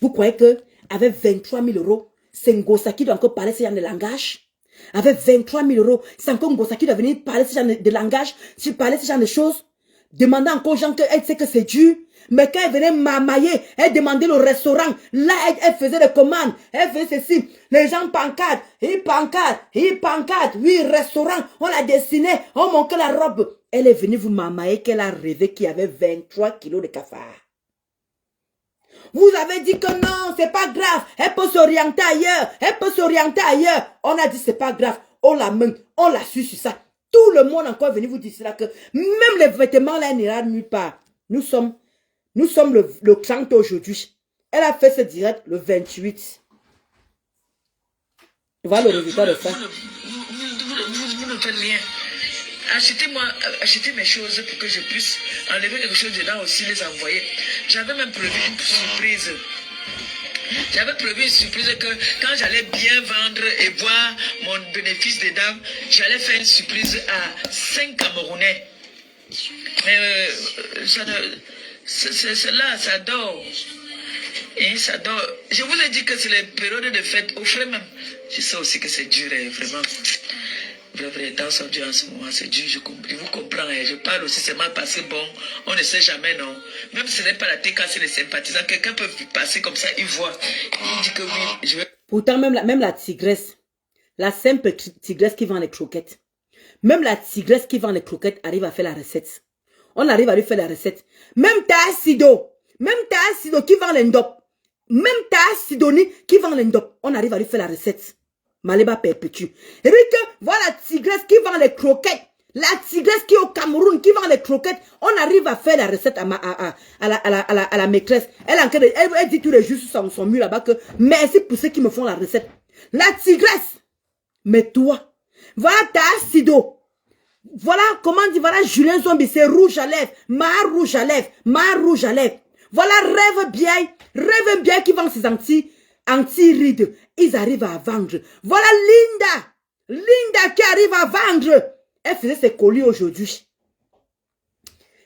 Vous croyez que avec 23 000 euros, c'est Ngosa qui doit encore parler ce genre de langage? Avec 23 000 euros, c'est encore Ngosa qui doit venir parler ce genre de langage, si parler ce genre de choses, demander encore aux gens qu'elle sait que c'est dur. Mais quand elle venait mamailler, elle demandait le restaurant, là elle faisait les commandes, elle faisait ceci, les gens pancadent, ils pancadent, oui, restaurant, on l'a dessiné, on manquait la robe. Elle est venue vous mamailler qu'elle a rêvé qu'il y avait 23 kilos de cafard. Vous avez dit que non, c'est pas grave. Elle peut s'orienter ailleurs. On a dit c'est pas grave. On la main, on l'a su sur ça. Tout le monde encore venu vous dire cela que même les vêtements là n'ira nulle part. Nous sommes le 30 aujourd'hui. Elle a fait ce direct le 28. Voilà le résultat de ça. Vous ne faites rien. Achetez mes choses pour que je puisse enlever quelque chose dedans aussi, les envoyer. J'avais même prévu une surprise. J'avais prévu une surprise que quand j'allais bien vendre et voir mon bénéfice dedans, j'allais faire une surprise à 5 Camerounais. Mais là, ça dort. Et ça dort. Je vous ai dit que c'est les périodes de fête. Au frais même. Je sais aussi que c'est dur, vraiment. Les temps sont durs en ce moment, c'est dur, je vous comprends. Hein. Je parle aussi, c'est mal passé, bon, on ne sait jamais, non. Même si ce n'est pas la TK, c'est les sympathisants. Quelqu'un peut passer comme ça, il voit. Il dit que oui, je vais... Pourtant, même la tigresse, la simple tigresse qui vend les croquettes, même la tigresse qui vend les croquettes arrive à faire la recette. On arrive à lui faire la recette. Même ta Sido qui vend les ndop, même ta Sidonie qui vend les ndop, on arrive à lui faire la recette. Maléba perpétue. Et puis que, voilà la tigresse qui vend les croquettes, la tigresse qui est au Cameroun, qui vend les croquettes, on arrive à faire la recette à la maîtresse. Elle dit tous les jours sur son mur là-bas que merci pour ceux qui me font la recette. La tigresse. Mais toi, voilà ta Sido. Voilà comment dit, voilà Julien Zombie, c'est rouge à lèvres, ma rouge à lèvres, ma rouge à lèvres. Voilà rêve bien qui vend ses anti-rides. Ils arrivent à vendre. Voilà Linda qui arrive à vendre. Elle faisait ses colis aujourd'hui.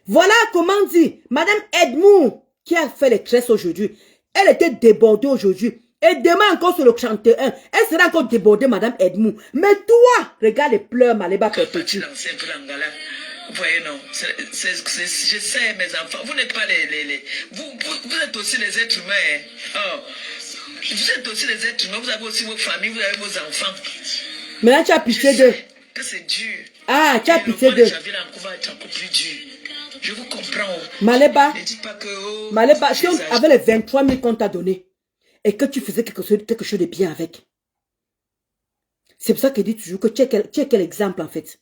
Voilà comment dit Madame Edmou qui a fait les tresses aujourd'hui. Elle était débordée aujourd'hui. Et demain encore sur le 31, elle sera encore débordée, Madame Edmou. Mais toi, regarde les pleurs, Maléba perpétue. Vous voyez, non, je sais, mes enfants, vous n'êtes pas vous êtes aussi les êtres humains. Hein. Oh, vous êtes aussi les êtres humains, vous avez aussi vos familles, vous avez vos enfants. Maintenant, tu as pitié d'eux. Que c'est dur. Ah, tu as pitié d'eux. Je vous comprends. Maléba, ne dites pas que, oh, Maléba, si on avait les 23 000 qu'on t'a donné et que tu faisais quelque chose de bien avec. C'est pour ça qu'elle dit toujours que tu es quel exemple en fait.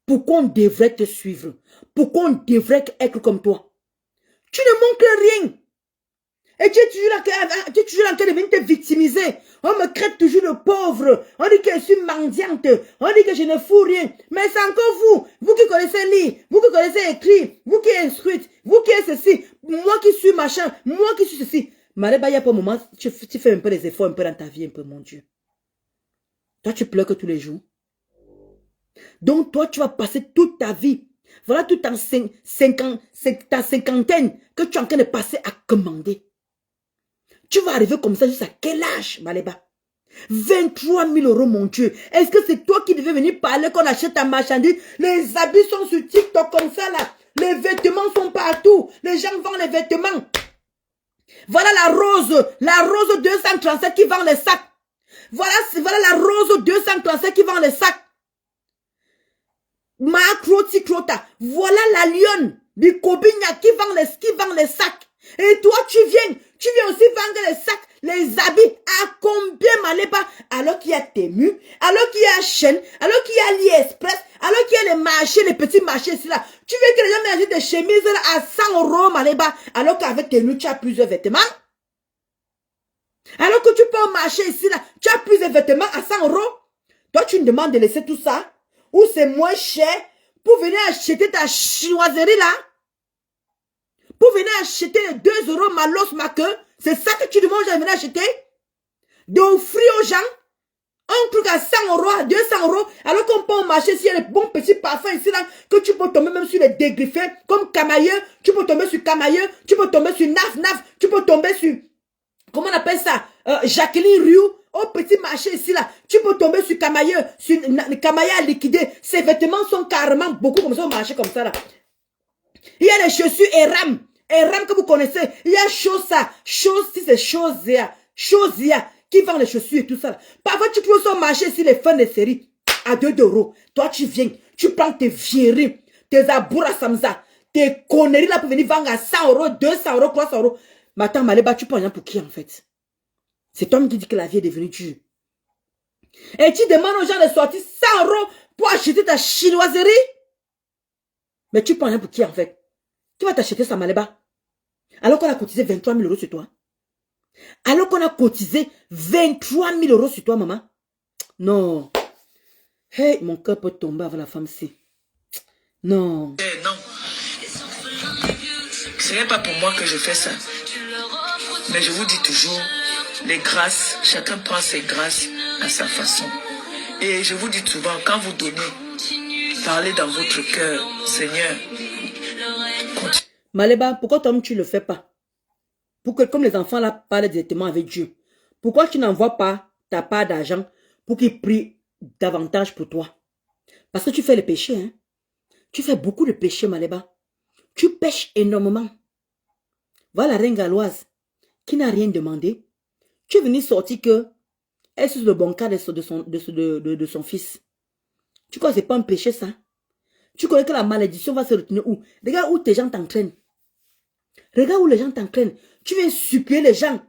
Pourquoi on devrait te suivre? Pourquoi on devrait être comme toi? Tu ne montres rien. Et tu es toujours en train de venir te victimiser. On me traite toujours de pauvre. On dit que je suis mendiante. On dit que je ne fous rien. Mais c'est encore vous qui connaissez lire, vous qui connaissez écrire, vous qui êtes instruite, vous qui êtes ceci, moi qui suis machin, moi qui suis ceci. Maléba, il y a pas un moment, tu fais un peu des efforts un peu dans ta vie, un peu, mon Dieu. Toi, tu pleures que tous les jours. Donc, toi, tu vas passer toute ta vie. Voilà toute ta cinquantaine que tu es en train de passer à commander. Tu vas arriver comme ça jusqu'à quel âge, Maléba? 23 000 €, mon Dieu. Est-ce que c'est toi qui devais venir parler qu'on achète ta marchandise? Les habits sont sur TikTok comme ça, là. Les vêtements sont partout. Les gens vendent les vêtements. Voilà la rose 237 qui vend les sacs. Voilà la rose 237 qui vend les sacs. Ma Croti Crota. Voilà la lionne du Kobinia qui vend les sacs. Et toi, tu viens aussi vendre les sacs, les habits. À combien, Maléba? Alors qu'il y a Temu, alors qu'il y a Chaîne, alors qu'il y a AliExpress, alors qu'il y a les marchés, les petits marchés ici là. Tu veux que les gens m'achètent des chemises là, à 100 €, Maléba, alors qu'avec Temu, tu as plusieurs vêtements? Alors que tu peux au marché ici là, tu as plusieurs vêtements à 100 €. Toi, tu me demandes de laisser tout ça, ou c'est moins cher, pour venir acheter ta chinoiserie là? Pour venir acheter les 2 € malos ma queue, c'est ça que tu demandes de venir acheter? D'offrir aux gens un truc à 100 €, à 200 €, alors qu'on peut au marché s'il y a les bons petits parfums ici là, que tu peux tomber même sur les dégriffés, comme Camailleux, tu peux tomber sur Camailleux, tu peux tomber sur Naf, tu peux tomber sur, comment on appelle ça, Jacqueline Rioux, au petit marché ici là, tu peux tomber sur Camailleux, sur Camailleux à liquider, ces vêtements sont carrément beaucoup comme ça au marché comme ça là. Il y a les chaussures Eram que vous connaissez. Il y a Chosa, c'est Chosia qui vend les chaussures et tout ça. Parfois, tu peux aussi marcher ici les fins de série à 2 €. Toi, tu viens, tu prends tes vieilleries, tes aboura samza, tes conneries là pour venir vendre à 100 €, 200 €, 300 €. Mais attends, Maléba, tu prends rien pour qui en fait? C'est toi qui dis que la vie est devenue dure. Et tu demandes aux gens de sortir 100 € pour acheter ta chinoiserie? Mais tu prends rien pour qui en fait? Tu vas t'acheter ça, Maléba? Alors qu'on a cotisé 23 000 € sur toi. Alors qu'on a cotisé 23 000 € sur toi, maman. Non. Hey, mon cœur peut tomber avec la femme-ci. Non. Non. Ce n'est pas pour moi que je fais ça. Mais je vous dis toujours, les grâces, chacun prend ses grâces à sa façon. Et je vous dis souvent, quand vous donnez, parlez dans votre cœur, Seigneur. Maléba, pourquoi toi tu ne le fais pas? Pour que comme les enfants là parlent directement avec Dieu. Pourquoi tu n'envoies pas ta part d'argent pour qu'il prie davantage pour toi? Parce que tu fais le péché, hein. Tu fais beaucoup de péchés, Maléba. Tu pêches énormément. Voilà la reine galloise qui n'a rien demandé. Tu es venu sortir que elle est sur le bon cas de son fils. Tu crois que ce n'est pas un péché, ça? Tu connais que la malédiction va se retenir où? Regarde où tes gens t'entraînent. Regarde où les gens t'entraînent. Tu viens supplier les gens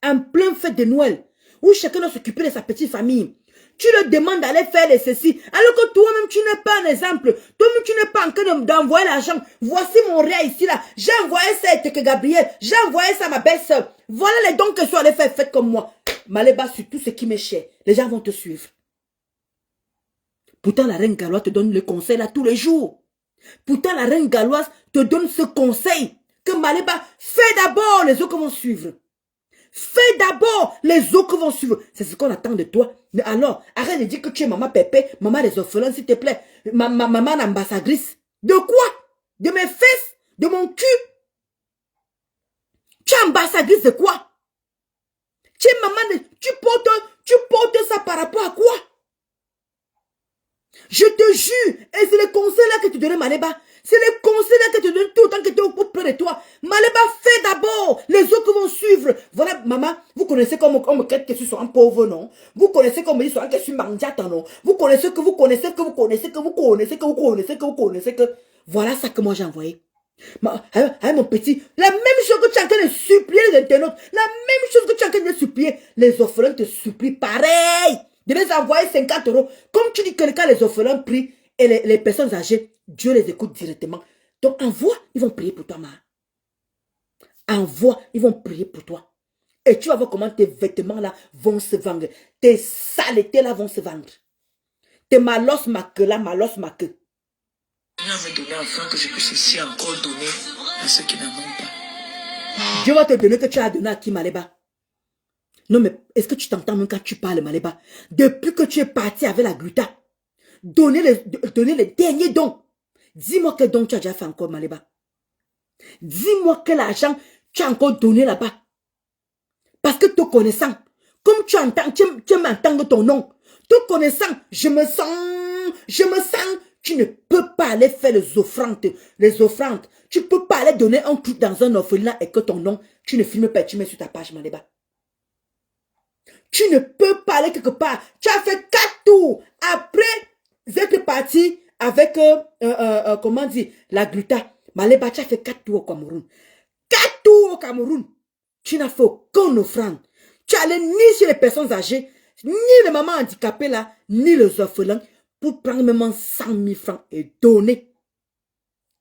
en plein fête de Noël, où chacun doit s'occuper de sa petite famille. Tu leur demandes d'aller faire les ceci, alors que toi-même, tu n'es pas un exemple. Toi-même, tu n'es pas en train d'envoyer l'argent. Voici mon réa ici, là. J'ai envoyé ça à Teke Gabriel. J'ai envoyé ça à ma belle-sœur. Voilà les dons que tu allais faire, faites comme moi. Maléba, sur tout ce qui m'est cher, les gens vont te suivre. Pourtant, la reine galloise te donne le conseil là tous les jours. Pourtant, la reine galloise te donne ce conseil que Maléba, fais d'abord, les autres vont suivre. Fais d'abord, les autres vont suivre. C'est ce qu'on attend de toi. Mais alors, arrête de dire que tu es maman Pépé, maman des orphelins, s'il te plaît. Maman ambassadrice. De quoi? De mes fesses? De mon cul? Tu es ambassadrice de quoi? Tu es maman de... Tu portes ça par rapport à quoi? Je te jure, et c'est le conseil là que tu donnes, Maléba. C'est le conseil là que tu donnes tout le temps que tu es auprès de toi. Maléba, fais d'abord. Les autres vont suivre. Voilà, maman, vous connaissez comme on me crée que je suis un pauvre, non? Vous connaissez comme on me dit que je suis mandiate, non? Vous connaissez que vous connaissez que vous connaissez que vous connaissez que vous connaissez que vous connaissez que... Voilà ça que moi j'ai envoyé. Mon petit, la même chose que tu es en train de supplier les internautes, la même chose que tu es en train de supplier, les orphelins te supplient pareil. De les envoyer 50 €. Comme tu dis que quand les orphelins prient et les personnes âgées, Dieu les écoute directement. Donc envoie, ils vont prier pour toi, ma. Envoie, ils vont prier pour toi. Et tu vas voir comment tes vêtements là vont se vendre. Tes saletés là vont se vendre. Tes malos ma queue là, malos ma queue. Dieu va me donner afin que je puisse aussi encore donner à ceux qui n'en ont pas. Dieu va te donner que tu as donné à qui, Maléba? Non, mais est-ce que tu t'entends même quand tu parles, Maléba? Depuis que tu es parti avec la gluta, donner les derniers dons. Dis-moi quel don tu as déjà fait encore, Maléba. Dis-moi quel argent tu as encore donné là-bas. Parce que te connaissant, comme tu entends, tu m'entends de ton nom. Te connaissant, je me sens, tu ne peux pas aller faire les offrandes. Tu ne peux pas aller donner un truc dans un orphelinat et que ton nom, tu ne filmes pas, tu mets sur ta page, Maléba. Tu ne peux pas aller quelque part. Tu as fait 4 tours. Après être parti avec, comment dire, la gluta. Maléba, tu as fait 4 tours au Cameroun. 4 tours au Cameroun. Tu n'as fait aucune offrande. Tu allais ni chez les personnes âgées, ni les mamans handicapées là, ni les orphelins, pour prendre même 100 000 francs et donner.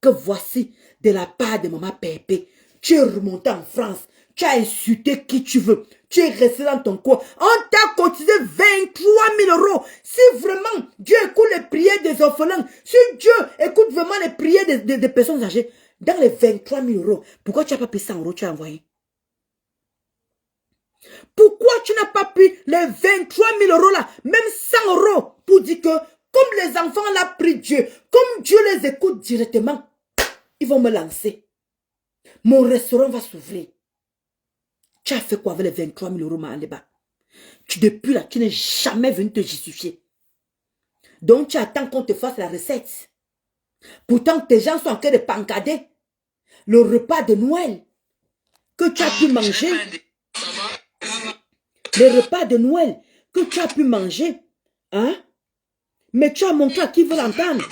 Que voici, de la part de maman Pépé, tu es remonté en France. Tu as insulté qui tu veux. Tu es resté dans ton coin. On t'a cotisé 23 000 €. Si vraiment Dieu écoute les prières des orphelins, si Dieu écoute vraiment les prières des personnes âgées, dans les 23 000 €, pourquoi tu n'as pas pris 100 € tu as envoyé? Pourquoi tu n'as pas pris les 23 000 € là, même 100 € pour dire que comme les enfants là prient Dieu, comme Dieu les écoute directement, ils vont me lancer. Mon restaurant va s'ouvrir. Tu as fait quoi avec les 23 000 € Maléba? Depuis là, tu n'es jamais venu te justifier. Donc tu attends qu'on te fasse la recette. Pourtant, tes gens sont en train de pancader le repas de Noël que tu as pu manger. Le repas de Noël que tu as pu manger. Hein? Mais tu as montré à qui veut l'entendre.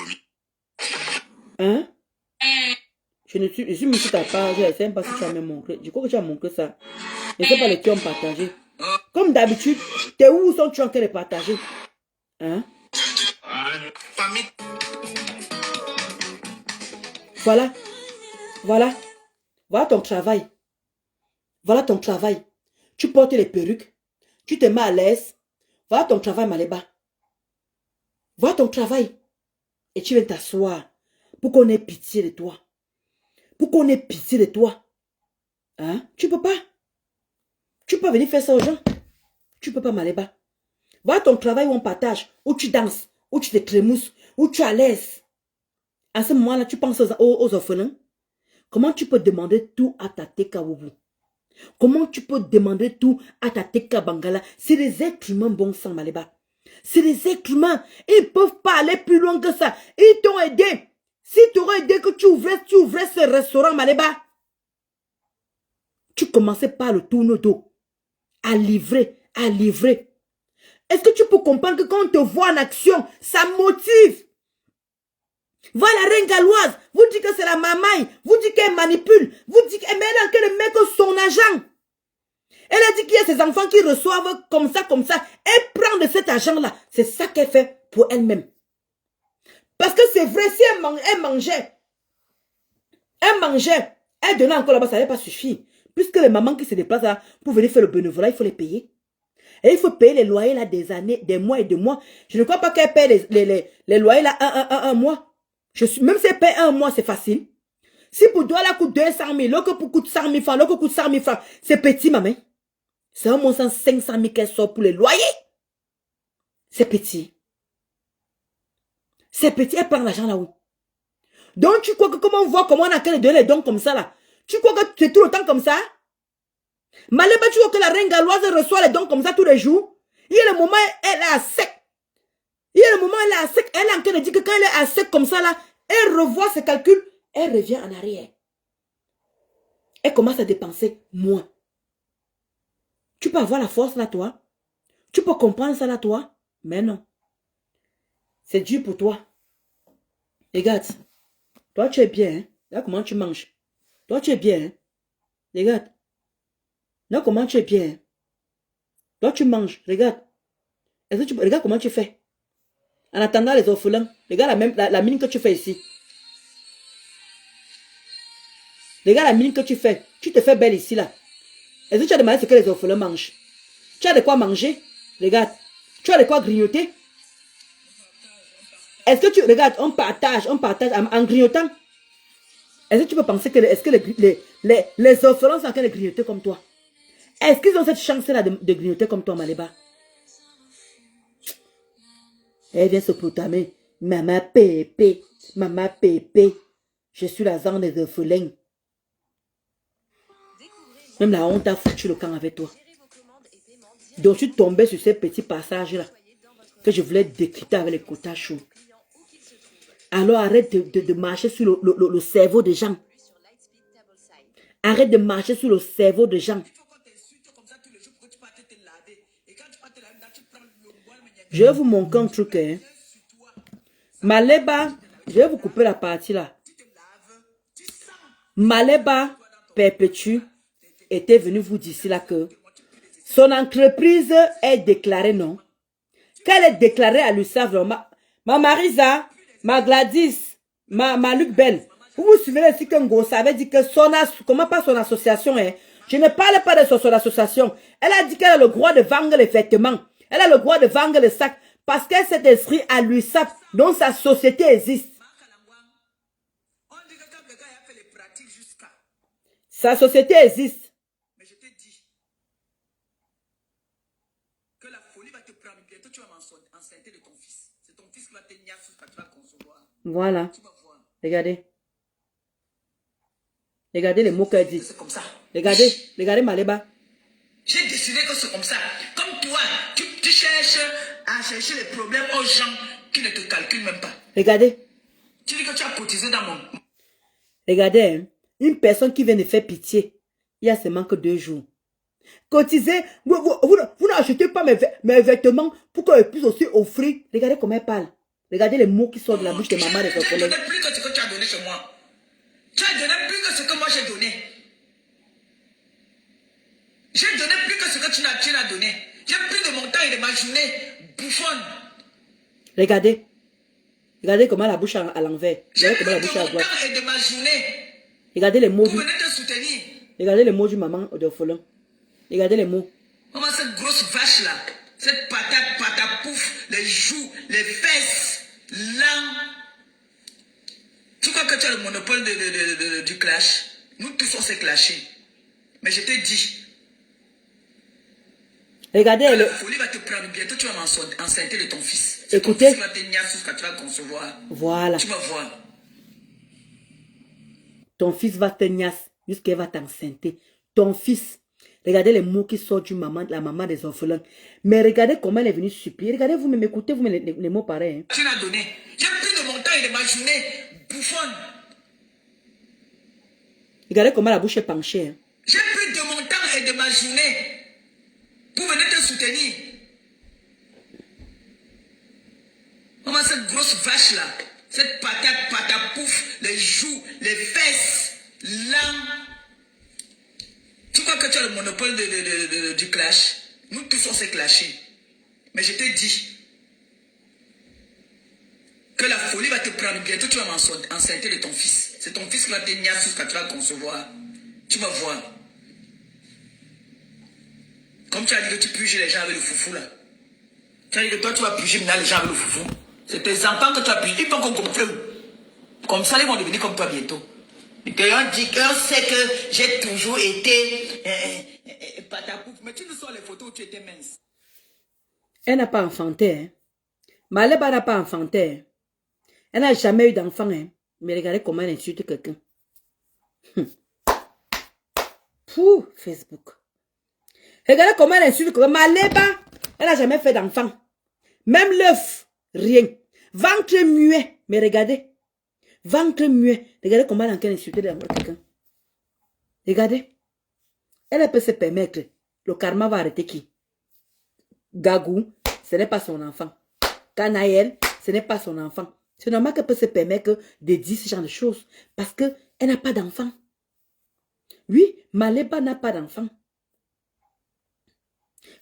Hein? Je suis mis sur ta page, je ne sais même pas si tu as même montré. Je crois que tu as montré ça. Je ne sais pas les qui ont partagé. Comme d'habitude, t'es où sont-tu en train de partager? Hein? Voilà. Voilà. Voilà ton travail. Voilà ton travail. Tu portes les perruques. Tu te mets à l'aise. Voilà ton travail, Maléba. Voilà ton travail. Et tu viens t'asseoir pour qu'on ait pitié de toi. Pour qu'on ait pitié de toi. Hein? Tu peux pas. Tu peux venir faire ça aux gens. Tu peux pas, Maléba. Voilà ton travail où on partage, où tu danses, où tu te trémousses, où tu es à l'aise. À ce moment-là, tu penses aux orphelins. Comment tu peux demander tout à ta Teka Woubou? Comment tu peux demander tout à ta Teka Bangala? C'est des êtres humains bon sang, Maléba. C'est des êtres humains. Ils ne peuvent pas aller plus loin que ça. Ils t'ont aidé. Si tu aurais aidé que tu ouvrais ce restaurant, Maléba, tu commençais par le tourne dos. À livrer, à livrer. Est-ce que tu peux comprendre que quand on te voit en action, ça motive? Voilà la reine galloise, vous dites que c'est la mamaille, vous dites qu'elle manipule, vous dites qu'elle met dans quel mec son agent. Elle a dit qu'il y a ses enfants qui reçoivent comme ça. Elle prend de cet argent-là. C'est ça qu'elle fait pour elle-même. Parce que c'est vrai, si elle mangeait, elle donnait encore là-bas, ça n'allait pas suffire. Puisque les mamans qui se déplacent là pour venir faire le bénévolat, il faut les payer. Et il faut payer les loyers là des années, des mois et des mois. Je ne crois pas qu'elle paye les loyers là un mois. Même si elle paye un mois, c'est facile. Si pour toi, elle coûte 200 000, l'autre coûte 100 000 francs, l'autre coûte 100 000 francs, c'est petit, maman. C'est un montant 500 000 qu'elle sort pour les loyers. C'est petit. C'est petit, elle prend l'argent là-haut. Donc, tu crois que comment on voit comment on a qu'à donner les dons comme ça là? Tu crois que c'est tout le temps comme ça? Maléba, tu vois que la reine galloise reçoit les dons comme ça tous les jours? Il y a le moment où elle est à sec. Il y a le moment où elle est à sec. Elle est en train de dire que quand elle est à sec comme ça là, elle revoit ses calculs, elle revient en arrière. Elle commence à dépenser moins. Tu peux avoir la force là, toi. Tu peux comprendre ça là, toi. Mais non. C'est dur pour toi. Regarde. Toi, tu es bien. Hein? Là, comment tu manges. Toi, tu es bien. Hein? Regarde. Là, comment tu es bien. Hein? Toi, tu manges. Regarde. Regarde comment tu fais. En attendant les orphelins. Regarde la mine que tu fais ici. Regarde la mine que tu fais. Tu te fais belle ici, là. Est-ce que tu as demandé ce que les orphelins mangent? Tu as de quoi manger? Regarde. Tu as de quoi grignoter? Est-ce que tu... Regarde, on partage en grignotant. Est-ce que tu peux penser que les orphelins sont en train de grignoter comme toi? Est-ce qu'ils ont cette chance-là de grignoter comme toi, Maléba? Elle vient se proclamer. Maman Pépé. Maman Pépé. Je suis la zone des orphelins. Même la honte a foutu le camp avec toi. Donc tu tombais sur ces petits passages-là que je voulais décrypter avec les quotas chauds. Alors arrête de marcher sur le cerveau des gens. Arrête de marcher sur le cerveau des gens. Je vais vous montrer un truc. Hein. Maléba, je vais vous couper la partie là. Maléba Perpétue était venu vous dire là que son entreprise est déclarée, non? Qu'elle est déclarée à l'USAF, ma Marisa, ma Gladys, ma Luc Belle. Vous vous souvenez aussi que Ngo savait dit que comment pas son association, hein? Je ne parle pas de son association. Elle a dit qu'elle a le droit de vendre les vêtements. Elle a le droit de vendre les sacs parce qu'elle s'est inscrite à l'USAF, dont sa société existe. Sa société existe. Mais je t'ai dit que la folie va te prendre bientôt. Tu vas m'enceinter de ton fils. C'est ton fils qui va te nier ce que tu vas concevoir. Voilà. Tu vas voir. Regardez. Regardez les mots qu'elle dit. C'est comme ça. Regardez Maléba. J'ai décidé que c'est comme ça. Comme toi, tu cherches à chercher les problèmes aux gens qui ne te calculent même pas. Regardez. Tu dis que tu as cotisé dans mon... Regardez, hein, une personne qui vient de faire pitié, il y a seulement que 2 jours. Cotiser, vous n'achetez pas mes vêtements pour qu'elle puisse aussi offrir. Regardez comment elle parle. Regardez les mots qui sortent de la bouche de maman. Tu as donné plus que ce que tu as donné chez moi. Tu as donné plus que ce que moi j'ai donné. J'ai donné plus que ce que tu n'as donné. J'ai pris de mon temps et de ma journée bouffonne. Regardez. Regardez comment la bouche à l'envers. J'ai pris de mon temps et de ma journée. Regardez les mots. Pour venir te soutenir. Regardez les mots du maman d'orphelin. Regardez les mots. Comment cette grosse vache là, cette patapouf, les joues, les fesses, là. Tu crois que tu as le monopole du clash? Nous tous on s'est clashé. Mais je t'ai dit. Regardez la folie va te prendre bientôt, tu vas m'enceinter de ton fils. Écoutez. Ton fils va te nier ce que tu vas concevoir. Voilà. Tu vas voir. Ton fils va te niasse jusqu'à va t'enceinter. Ton fils. Regardez les mots qui sortent du maman, la maman des orphelins. Mais regardez comment elle est venue supplier. Regardez vous-même, écoutez vous les mots pareils. Hein. Tu l'as donné. J'ai pris de mon temps et de ma journée. Bouffonne. Regardez comment la bouche est penchée. Hein. J'ai pris de mon temps et de ma journée pour venir te soutenir. Comment cette grosse vache là, cette patapouf, les joues, les fesses, l'âme. Tu crois que tu as le monopole du clash? Nous tous on s'est clashé. Mais je t'ai dit que la folie va te prendre. Bientôt tu vas m'enceinter de ton fils. C'est ton fils qui va te niasse ce que tu vas concevoir. Tu vas voir. Comme tu as dit que tu puges les gens avec le foufou là. Tu as dit que toi tu vas puger maintenant les gens avec le foufou. C'est tes enfants que tu as pugé. Ils vont comprendre. Comme ça ils vont devenir comme toi bientôt. Et on dit qu'on sait que j'ai toujours été patapouf. Mais tu nous sors les photos où tu étais mince. Elle n'a pas enfanté. Hein. Maleba n'a pas enfanté. Hein. Elle n'a jamais eu d'enfant. Hein. Mais regardez comment elle insulte quelqu'un. Pouh, Facebook. Regardez comment elle insulte quelqu'un. Maleba, elle n'a jamais fait d'enfant. Même l'œuf, rien. Ventre muet. Mais regardez. Ventre muet. Regardez comment elle a encore insulté quelqu'un. Regardez. Elle peut se permettre. Le karma va arrêter qui? Gagou, ce n'est pas son enfant. Kanaël, ce n'est pas son enfant. C'est normal qu'elle peut se permettre de dire ce genre de choses. Parce qu'elle n'a pas d'enfant. Oui, Maleba n'a pas d'enfant.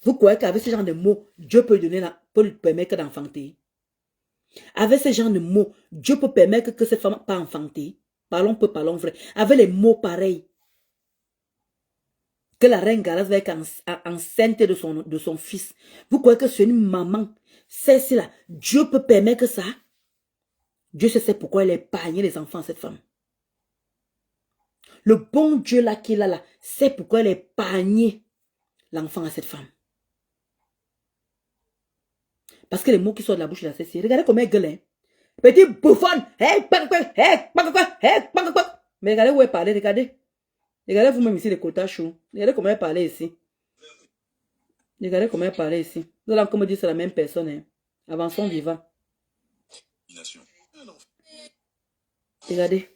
Vous croyez qu'avec ce genre de mots, Dieu peut lui permettre d'enfanter? Avec ce genre de mots, Dieu peut permettre que cette femme pas enfanter. Parlons peu, parlons vrai. Avec les mots pareils. Que la reine Galas va être enceinte de son fils. Vous croyez que c'est une maman? C'est cela. Dieu peut permettre ça. Dieu sait pourquoi elle a épargné les enfants à cette femme. Le bon Dieu là qui est là, c'est pourquoi elle a épargné l'enfant à cette femme. Parce que les mots qui sortent de la bouche de la Cécile, regardez comment elle gueule. Hein. Petit bouffon. Mais regardez où elle parlait, regardez. Regardez vous-même ici les quotas chauds. Regardez comment elle parlait ici. Regardez comment elle parlait ici. Vous allez encore me dire que c'est la même personne. Hein. Avançons vivant. Regardez.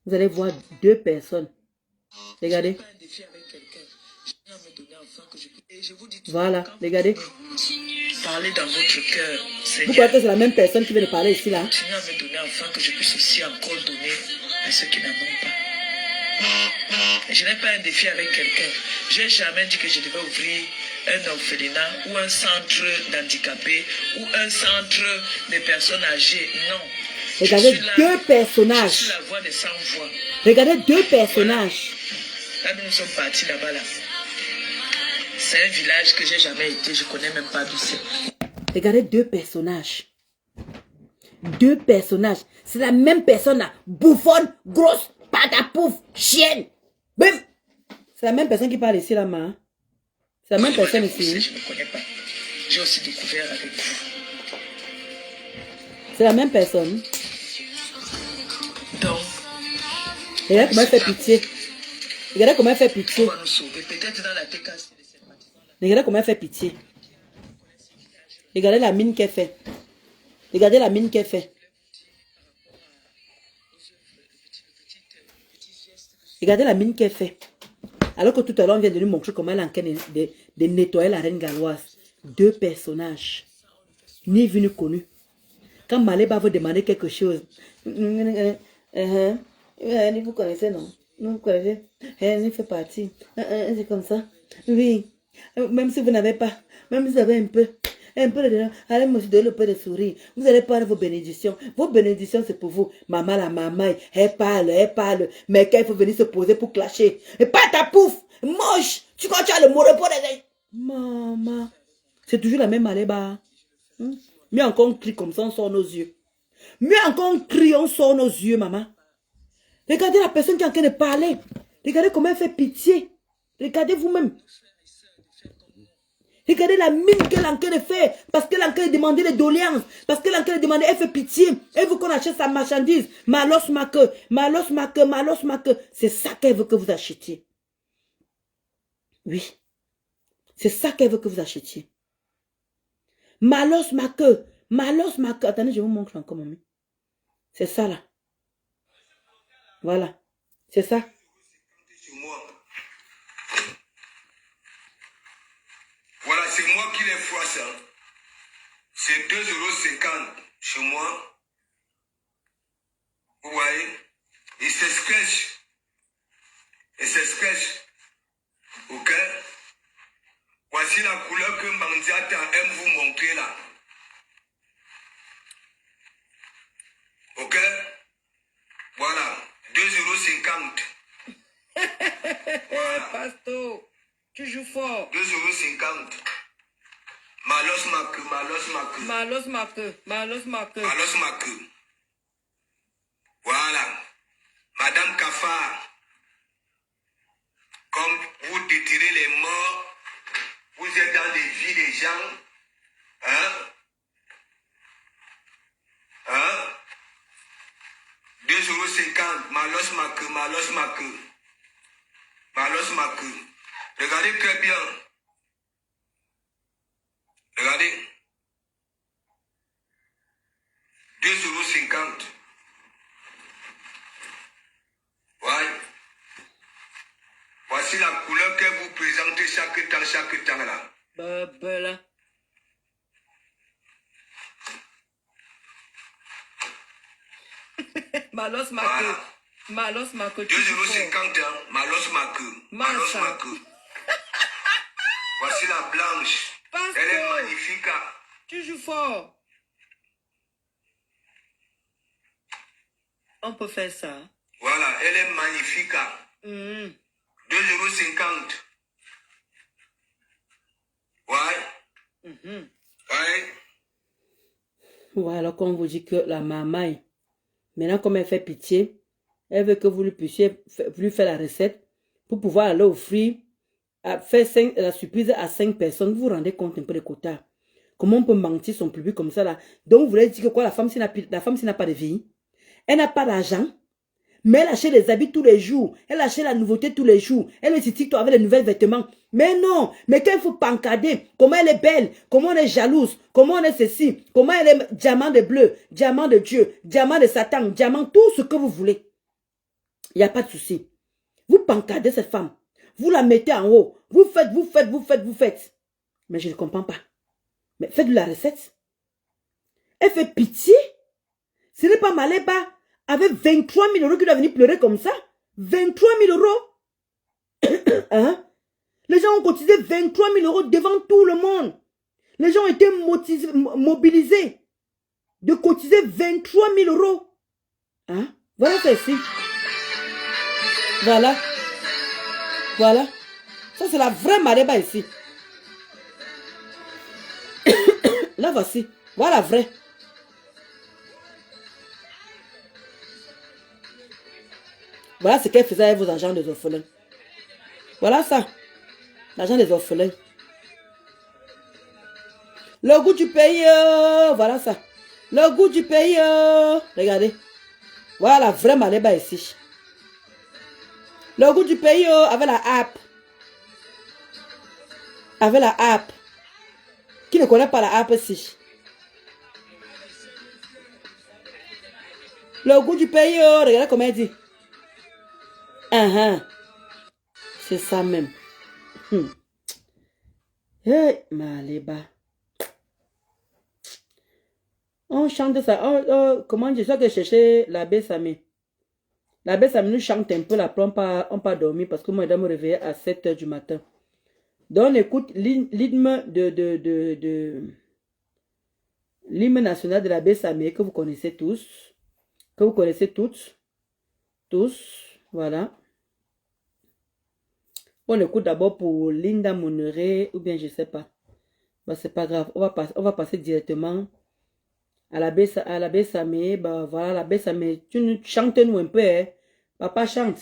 Vous allez voir deux personnes. Regardez. Voilà, regardez. Parlez dans votre cœur. Vous croyez que c'est la même personne qui vient de parler ici là? Continuez à me donner afin que je puisse aussi encore donner à ceux qui n'en ont pas. Je n'ai pas un défi avec quelqu'un. Je n'ai jamais dit que je devais ouvrir un orphelinat ou un centre d'handicapés ou un centre de personnes âgées. Non. Regardez deux personnages. Je suis la voix des sans-voix. Regardez deux personnages. Là, nous sommes partis là-bas là. C'est un village que j'ai jamais été, je connais même pas d'où c'est. Regardez deux personnages. Deux personnages. C'est la même personne là. Bouffonne, grosse, patapouf, chienne. Bim. C'est la même personne qui parle ici là, ma. C'est la même personne ici. Je ne connais pas. J'ai aussi découvert avec vous. C'est la même personne. Donc. Regardez comment elle fait pitié. Regardez comment elle fait pitié. On va nous sauver. Peut-être dans la TKC. Regardez comment elle fait pitié. Regardez la mine qu'elle fait. Regardez la mine qu'elle fait. Regardez la mine qu'elle fait. Alors que tout à l'heure, on vient de nous montrer comment elle est en train de nettoyer la reine galloise. Deux personnages. Ni vu ni connu. Quand Maleba veut demander quelque chose. Vous connaissez, non? Vous connaissez? Elle fait partie. C'est comme ça. Oui. Même si vous n'avez pas, même si vous avez un peu de allez me donner le peu de sourire. Vous allez prendre vos bénédictions. Vos bénédictions, c'est pour vous. Maman, la maman, elle parle. Mais quand il faut venir se poser pour clasher. Et pas ta pouf, moche. Tu crois que tu as le monopole des... Maman. C'est toujours la même Maleba. Mieux encore, on crie comme ça, on sort nos yeux. Mieux encore, on crie, on sort nos yeux, maman. Regardez la personne qui est en train de parler. Regardez comment elle fait pitié. Regardez vous-même. Regardez la mine que l'enquête fait. Parce que l'enquête demandait les doléances. Parce que l'enquête demandait, elle fait pitié. Elle veut qu'on achète sa marchandise. Malos maque, malos maque, malos maque. C'est ça qu'elle veut que vous achetiez. Oui. C'est ça qu'elle veut que vous achetiez. Malos maque, malos maque. Attendez, je vous montre encore, mamie. C'est ça là. Voilà. C'est ça. Voilà, c'est moi qui les froisse. Hein. C'est 2,50 € chez moi. Vous voyez? Et c'est sketch. Et c'est sketch. Ok? Voici la couleur que Mandiata aime vous montrer là. Ok? Voilà. 2,50 €. Voilà. Pasto, tu joues fort. 2,50 €. Malos maque, malos maque. Malos maque, malos maque. Malos maque. Voilà. Madame Kafar, comme vous détirez les morts, vous êtes dans les vies des gens. Hein? Hein? 2,50 €. Malos maque, malos maque. Malos maque. Regardez très bien. Regardez. 2,50 €. Ouais. Voici la couleur que vous présentez chaque temps là. Là. Malos maque. Voilà. Malos maque. 2,50 €. Hein. Malos maque. Malos maque. Voici la blanche. Pasto. Elle est magnifique. Hein. Tu joues fort. On peut faire ça. Voilà, elle est magnifique. 2,50 €. Ouais. Ouais. Voilà, comme on vous dit que la maman, maintenant comme elle fait pitié, elle veut que vous lui puissiez lui faire la recette pour pouvoir aller offrir, faire la surprise à 5 personnes. Vous vous rendez compte un peu des quotas. Comment on peut mentir son public comme ça là? Donc vous voulez dire que quoi, la femme s'il n'a pas de vie, elle n'a pas d'argent, mais elle achète les habits tous les jours, elle achète la nouveauté tous les jours, elle est sur TikTok avec les nouveaux vêtements. Mais non, mais quand il faut pancarder, comment elle est belle, comment elle est jalouse, comment elle est ceci, comment elle est diamant de bleu, diamant de Dieu, diamant de Satan, diamant, tout ce que vous voulez. Il n'y a pas de souci. Vous pancardez cette femme, vous la mettez en haut, vous faites. Mais je ne comprends pas. Mais faites de la recette. Elle fait pitié. Ce n'est pas Maléba avec 23 000 € qui doit venir pleurer comme ça. 23 000 €. Hein? Les gens ont cotisé 23 000 € devant tout le monde. Les gens ont été mobilisés de cotiser 23 000 €. Hein? Voilà ça ici. Voilà. Voilà. Ça c'est la vraie Maléba ici. Là voici. Voilà la vraie. Voilà ce qu'elle faisait avec vos agents des orphelins. Voilà ça. L'argent des orphelins. Le goût du pays. Voilà ça. Le goût du pays. Regardez. Voilà la vraie Maléba ici. Le goût du pays avec la app. Avec la app. Qui ne connaît pas la app ici? Le goût du pays. Regardez comment elle dit. C'est ça même. Hey, Maléba. On chante ça. Comment je sais que chercher l'abbé Samé. L'abbé Samé nous chante un peu la plombe, on pas dormir parce que moi, je dois me réveiller à 7 h du matin. Donc, on écoute l'hymne l'hymne national de l'abbé Samé que vous connaissez tous. Que vous connaissez toutes. Tous. Voilà. On écoute d'abord pour Linda Monneré ou bien je sais pas. Bah, c'est pas grave. On va passer directement à l'abbé Samé. Bah, voilà, l'abbé Samé. Tu chantes-nous un peu. Hein? Papa chante.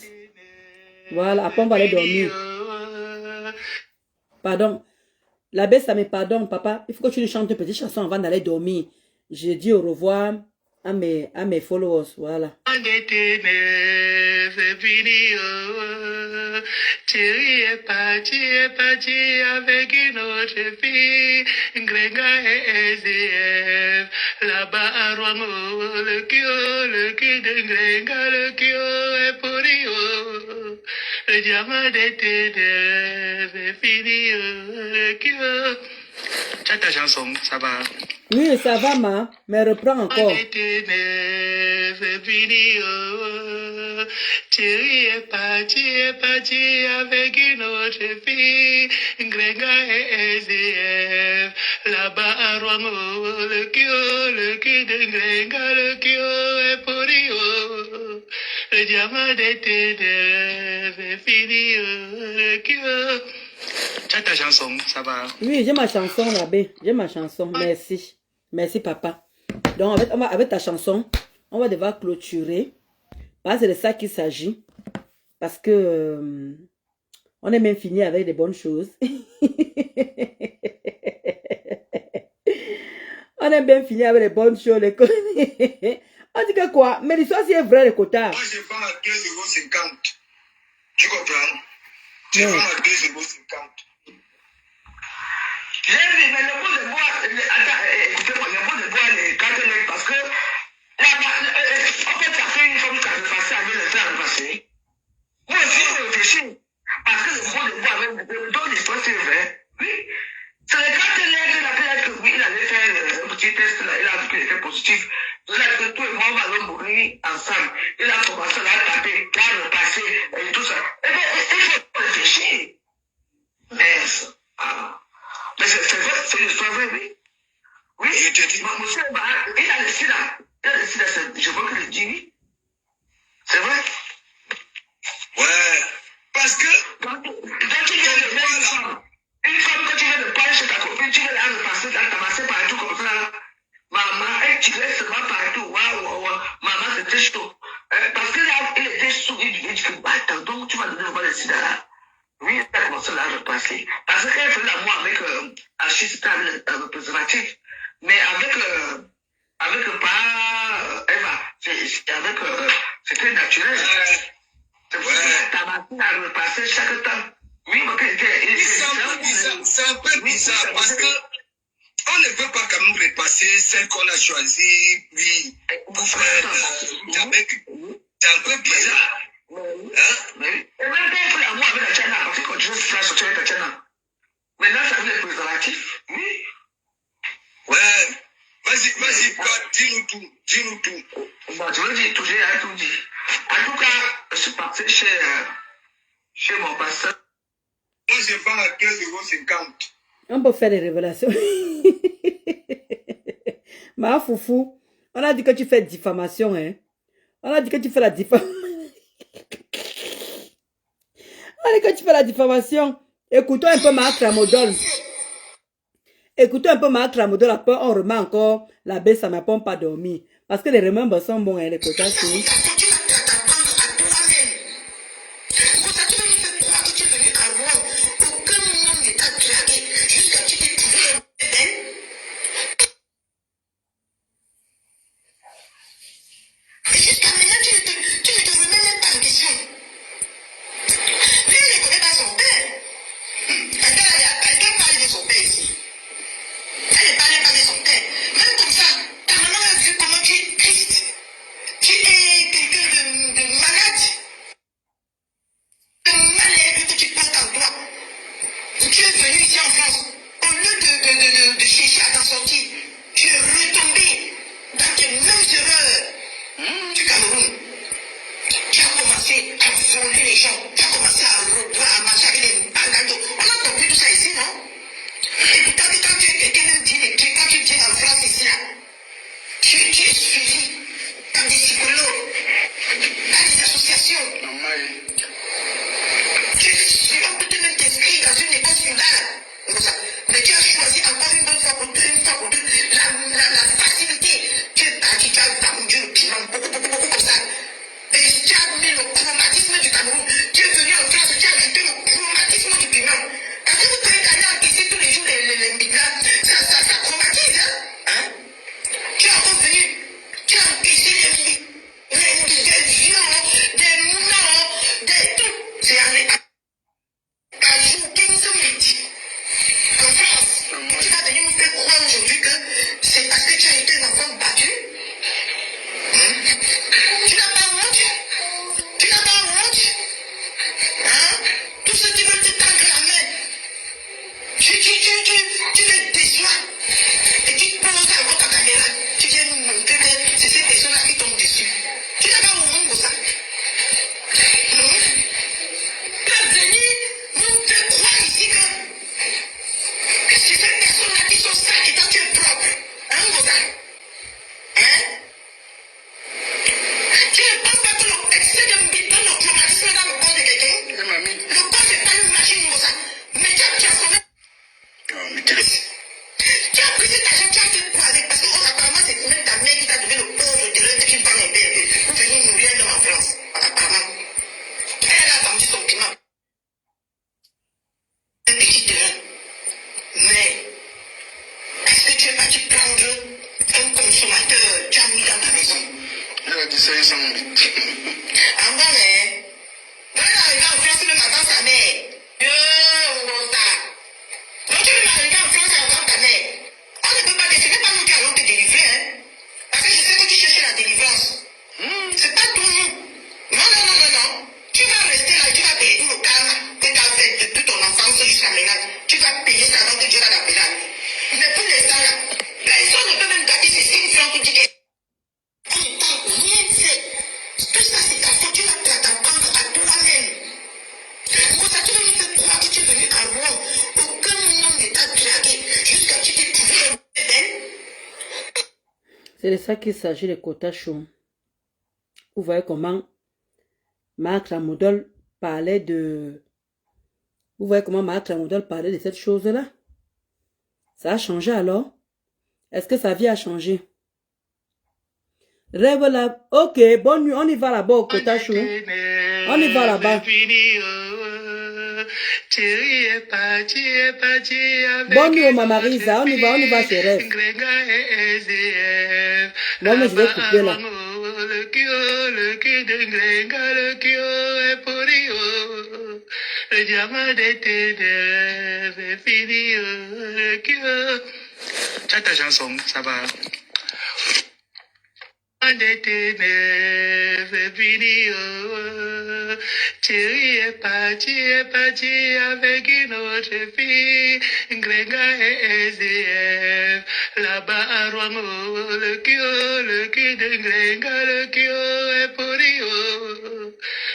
Voilà, après on va aller dormir. Pardon. L'abbé, ça me pardonne, papa. Il faut que tu nous chantes une petite chanson avant d'aller dormir. Je dis au revoir à mes followers. Voilà. Thierry est parti avec une autre fille, Gréga et SDF. Là-bas à Rouen, le cul de Gréga, le cul est pour Rio. Le diamant des TDF est fini, le cul. Tu as ta chanson, ça va? Oui, ça va, ma. Mais reprends encore. Thierry est parti avec une autre fille, Gréga et SDF. Là-bas à Rouen, le cul de Gréga, le cul est pour Rio. Le diamant des TDF est fini, le cul. Tu as ta chanson, ça va? Oui, j'ai ma chanson, l'abbé. J'ai ma chanson. Merci. Merci, papa. Donc, avec ta chanson, on va devoir clôturer. Parce que c'est de ça qu'il s'agit. Parce que on est même fini avec des bonnes choses. On est bien fini avec les bonnes choses. Les... On dit que quoi? Mais l'histoire, c'est vrai, les quotas. Moi, je vends à 2,50 €. Tu comprends? Je vends à 2,50 €. J'ai dit, mais le bout de bois, attends, écoutez-moi, le bout de bois, les 4 lettres, parce que en fait, ça fait une forme qui a repassé avec le temps repassé. Moi aussi, je réfléchis. Parce que le bout de bois, dans l'histoire, c'est vrai. Oui. C'est les 4 lettres, la lettre que oui, il avait fait un petit test, là, il a vu qu'il était positif. Il a dit que tout le monde va mourir ensemble. Il a commencé à la taper, à repasser, et tout ça. Eh bien, il faut réfléchir. Mais c'est vrai, c'est une histoire vraie, oui. Oui, je te dis. Monsieur, il a le sida. Il a le sida, je vois qu'il le dit, oui. C'est vrai. Ouais. Parce que. Donc tu viens de faire une femme. Une femme que tu viens de parler chez ta copine, tu viens de la repasser, t'as tabassé partout comme ça. Maman, elle tirait seulement partout. Waouh. Maman, c'était chaud. Parce que là, il était sous, il dit que, attends, donc tu vas donner le sida là. Oui, elle a commencé à la repasser. Parce qu'elle faisait l'amour avec Achille, c'était avec le préservatif. Mais avec pas Eva, c'était naturel. C'est pour ça que ta machine a repassé chaque temps. Oui, c'est un peu bizarre parce que on ne peut pas quand même repasser celle qu'on a choisie, oui, pour faire avec. C'est un peu bizarre. Et même quand on fait l'amour avec la Tchana, parce qu'on dit que ça sortir avec la Tchana. Maintenant, ça veut les préservatifs. Oui. Ouais. Vas-y, dis-nous tout. Bon, je veux dire tout, j'ai tout dit. En tout cas, je suis parti chez mon pasteur. Moi, je vends à 2,50 €. On peut faire des révélations. Ma foufou, on a dit que tu fais diffamation, hein. On a dit que tu fais la diffamation. On a dit que tu fais la diffamation. Écoutons un peu Marc Ramodol. Après, on remet encore la baisse, ça ne m'a pas dormi. Parce que les remembres sont bons, hein, les quotas, c'est... Même comme ça, ta maman a vu comment tu es triste. Tu es Tu les déçois. Et tu poses avant ta caméra. Tu viens nous montrer que c'est ces personnes-là qui tombent dessus. Tu n'as pas au monde pour ça. Non. Tu es venu nous faire croire ici que c'est ces personnes-là qui sont sales et toi tu es propre. Hein, Rosa? Hein? Tu ne penses pas que l'excès de traumatisme dans le corps de quelqu'un? Le corps, c'est pas une machine, Rosa. Mais tu as transformé. Tu as pris cet argent, tu as fait quoi avec? Parce que apparemment, c'est même ta mère qui t'a donné le pauvre de l'autre qui parle en père. Vous venez mourir dans ma France. Apparemment. Elle a vendu son piment. Un petit terrain. Mais, est-ce que tu es parti prendre un consommateur, tu as mis dans ta maison? Elle a dit ça, ça m'a dit. Ah bon, mais. Voilà, il va en France même avant sa mère. Donc tu vas arriver en France avant ta mère. On ne peut pas décider, pas nous qui allons te délivrer, hein. Parce que je sais que tu cherches la délivrance. C'est pas tout nous. Non. Tu vas rester là et tu vas payer tout le karma que tu as fait depuis ton enfance jusqu'à maintenant. Tu vas payer ça avant que Dieu va t'appeler. Mais pour l'instant là, personne ne peut même gâter ces 5 francs qui dit que on ne t'a rien fait. Tout ça c'est ta faute, tu vas t'apprendre à toi-même. Pour ça tu vas nous faire croire que tu es venu à Rome. Aucun homme ne t'a dragué jusqu'à ce que tu t'es trouvé belle. C'est de ça qu'il s'agit, les quotas chauds. Vous voyez comment Marc Lamoudol parlait de... Vous voyez comment Marc Lamoudol parlait de cette chose-là? Ça a changé alors? Est-ce que sa vie a changé? Rêve là. Ok, bonne nuit. On y va là-bas au quota chou. On y va là-bas. Bonne nuit, ma Marisa. On y va chez Rêve. Moi, mais je vais couper là. Le diamant d'été est fini. Tu as ta chanson, ça va. D'été est fini. Thierry est parti avec une autre fille. Grenga et SDF. Là-bas à Rouen, le cul de Grenga, le cul est pourri.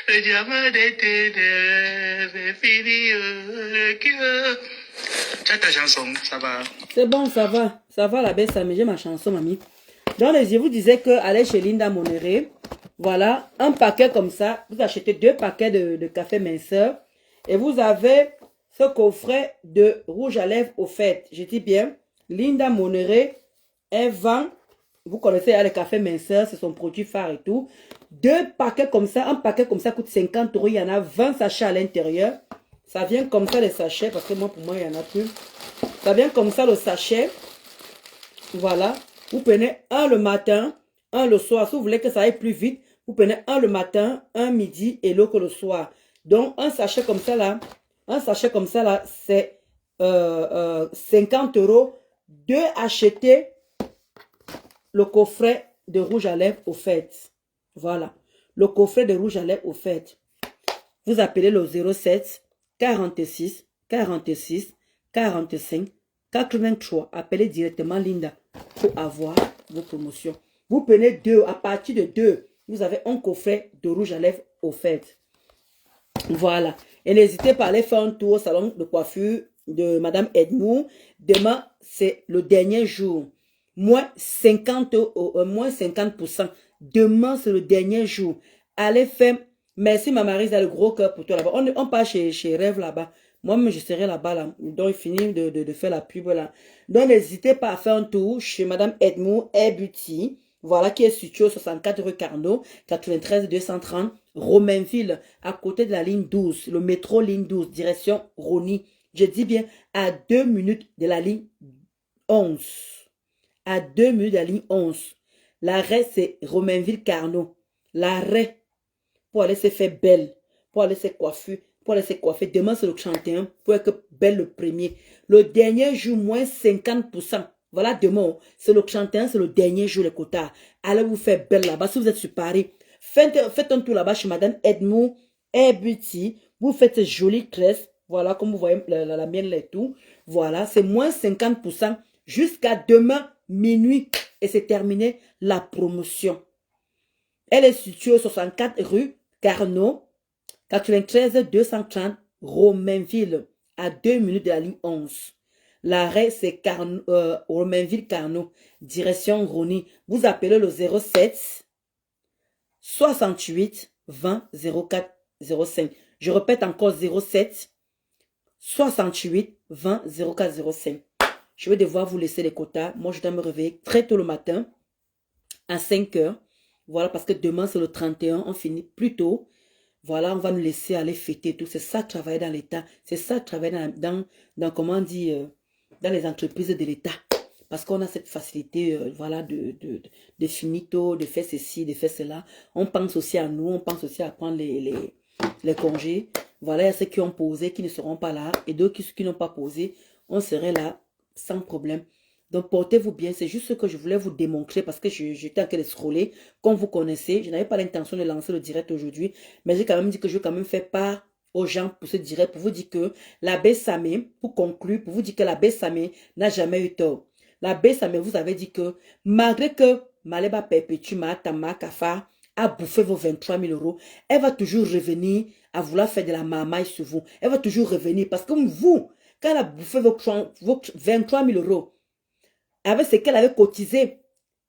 Le diamant d'été est fini. Tu as ta chanson, ça va. C'est bon, ça va la baisse, mais j'ai ma chanson, mamie. Donc, je vous disais que allez chez Linda Monéré, voilà, un paquet comme ça, vous achetez 2 paquets de café minceur et vous avez ce coffret de rouge à lèvres au fait. Je dis bien, Linda Monéré, elle vend, vous connaissez les cafés minceurs, c'est son produit phare et tout. 2 paquets comme ça, un paquet comme ça coûte 50 €, il y en a 20 sachets à l'intérieur. Ça vient comme ça les sachets, parce que moi, pour moi, il n'y en a plus. Ça vient comme ça le sachet, voilà. Vous prenez un le matin, un le soir. Si vous voulez que ça aille plus vite, vous prenez un le matin, un midi et l'autre le soir. Donc, un sachet comme ça là, c'est 50 €. De acheter le coffret de rouge à lèvres au fait. Voilà. Le coffret de rouge à lèvres au fait. Vous appelez le 07 46 46 45 83. Appelez directement Linda pour avoir vos promotions. Vous prenez 2, à partir de 2, vous avez un coffret de rouge à lèvres offert. Voilà. Et n'hésitez pas à aller faire un tour au salon de coiffure de Madame Edmou. Demain, c'est le dernier jour. Moins 50%. Demain, c'est le dernier jour. Allez faire. Merci, ma Marisa, le gros cœur pour toi là-bas. On part chez Rêve là-bas. Moi-même, je serai là-bas, là. Donc, il finit de faire la pub, là. Donc, n'hésitez pas à faire un tour chez Madame Edmou Hair Beauty. Voilà, qui est située au 64 rue Carnot, 93 230, Romainville, à côté de la ligne 12, le métro ligne 12, direction Rony. Je dis bien, à 2 minutes de la ligne 11. À 2 minutes de la ligne 11. L'arrêt, c'est Romainville-Carnot. L'arrêt, pour aller se faire belle, pour aller se coiffer. Demain, c'est le 31, pour être belle le premier. Le dernier jour, moins 50%. Voilà, demain, c'est le 31, c'est le dernier jour, les quotas. Allez vous faire belle là-bas. Si vous êtes sur Paris, faites un tour là-bas chez Madame Edmou Hair Beauty. Vous faites ces jolies tresses. Voilà, comme vous voyez, la mienne là et tout. Voilà, c'est moins 50% jusqu'à demain minuit. Et c'est terminé la promotion. Elle est située au 64 rue Carnot, 93 230 Romainville, à 2 minutes de la ligne 11. L'arrêt, c'est Romainville-Carnot, direction Rony. Vous appelez le 07 68 20 04 05. Je répète encore 07 68 20 04 05. Je vais devoir vous laisser les quotas. Moi, je dois me réveiller très tôt le matin, à 5 heures. Voilà, parce que demain, c'est le 31. On finit plus tôt. Voilà, on va nous laisser aller fêter tout. C'est ça, travailler dans l'État. C'est ça, travailler dans comment on dit, dans les entreprises de l'État. Parce qu'on a cette facilité, voilà, de finito, de faire ceci, de faire cela. On pense aussi à nous, on pense aussi à prendre les congés. Voilà, il y a ceux qui ont posé, qui ne seront pas là. Et d'autres qui n'ont pas posé, on serait là sans problème. Donc, portez-vous bien. C'est juste ce que je voulais vous démontrer parce que j'étais en train de scroller. Comme vous connaissez, je n'avais pas l'intention de lancer le direct aujourd'hui. Mais j'ai quand même dit que je vais quand même faire part aux gens pour ce direct. Pour vous dire que la Bessamé, pour conclure, pour vous dire que la Bessamé n'a jamais eu tort. La Bessamé vous avez dit que malgré que Maleba Perpétue, Mahatama, Kafa a bouffé vos 23 000 euros, elle va toujours revenir à vouloir faire de la marmaille sur vous. Elle va toujours revenir parce que vous, quand elle a bouffé vos 23 000 euros, avec ce qu'elle avait cotisé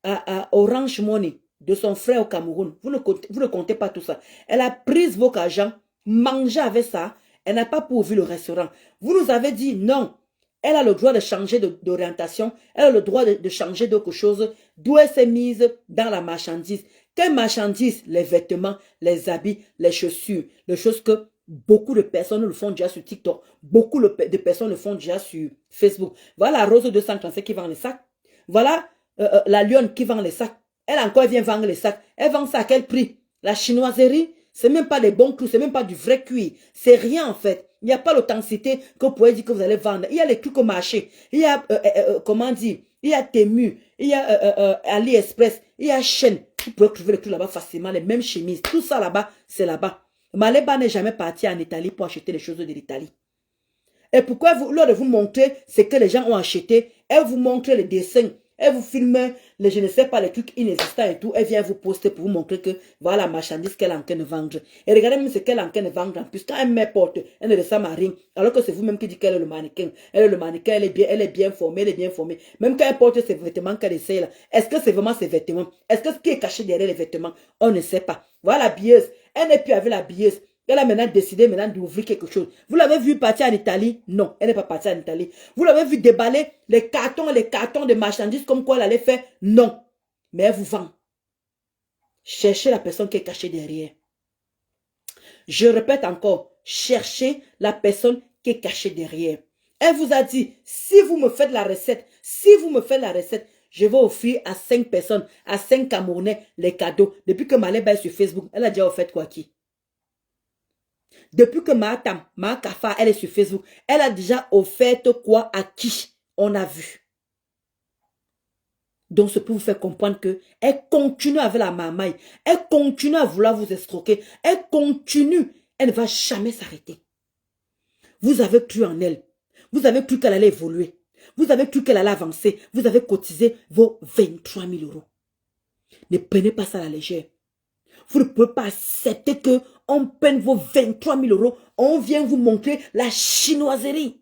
à Orange Money de son frère au Cameroun, vous ne comptez pas tout ça. Elle a pris votre argent, mangé avec ça, elle n'a pas pourvu le restaurant. Vous nous avez dit non, elle a le droit de changer d'orientation, elle a le droit de changer d'autre chose, d'où elle s'est mise dans la marchandise. Quelle marchandise? Les vêtements, les habits, les chaussures, les choses que beaucoup de personnes le font déjà sur TikTok. Beaucoup de personnes le font déjà sur Facebook. Voilà la Rose 237 qui vend les sacs. Voilà la Lionne qui vend les sacs. Elle encore vient vendre les sacs. Elle vend ça à quel prix? La chinoiserie, c'est même pas des bons cuirs, c'est même pas du vrai cuir. C'est rien en fait. Il n'y a pas l'authenticité que vous pouvez dire que vous allez vendre. Il y a les trucs au marché. Il y a, comment dire, il y a Temu, il y a AliExpress, il y a Shein. Vous pouvez trouver les trucs là-bas facilement, les mêmes chemises. Tout ça là-bas, c'est là-bas. Maleba n'est jamais parti en Italie pour acheter les choses de l'Italie. Et pourquoi, lors de vous montrer ce que les gens ont acheté, elle vous montre les dessins, elle vous filme, je ne sais pas, les trucs inexistants et tout, elle vient vous poster pour vous montrer que voilà la marchandise qu'elle est en train de vendre. Et regardez même ce qu'elle est en train de vendre en plus. Quand elle met porte, elle ne ressemble à rien. Alors que c'est vous-même qui dites qu'elle est le mannequin. Elle est le mannequin, elle est bien formée, elle est bien formée. Même quand elle porte ses vêtements qu'elle essaye là, est-ce que c'est vraiment ses vêtements? Est-ce que ce qui est caché derrière les vêtements? On ne sait pas. Voilà la billeuse. Elle n'est plus avec la billeuse. Elle a maintenant décidé d'ouvrir quelque chose. Vous l'avez vu partir en Italie? Non, elle n'est pas partie en Italie. Vous l'avez vu déballer les cartons de marchandises comme quoi elle allait faire? Non. Mais elle vous vend. Cherchez la personne qui est cachée derrière. Je répète encore, cherchez la personne qui est cachée derrière. Elle vous a dit, si vous me faites la recette, je vais offrir à 5 personnes, à 5 Camerounais, les cadeaux. Depuis que Maleba est sur Facebook, elle a déjà offert quoi qui? Depuis que Kafa, elle est sur Facebook, elle a déjà offert quoi à qui? On a vu. Donc, c'est pour vous faire comprendre que elle continue avec la marmaille. Elle continue à vouloir vous escroquer. Elle continue. Elle ne va jamais s'arrêter. Vous avez cru en elle. Vous avez cru qu'elle allait évoluer. Vous avez cru qu'elle allait avancer. Vous avez cotisé vos 23 000 euros. Ne prenez pas ça à la légère. Vous ne pouvez pas accepter qu'on peine vos 23 000 euros. On vient vous montrer la chinoiserie.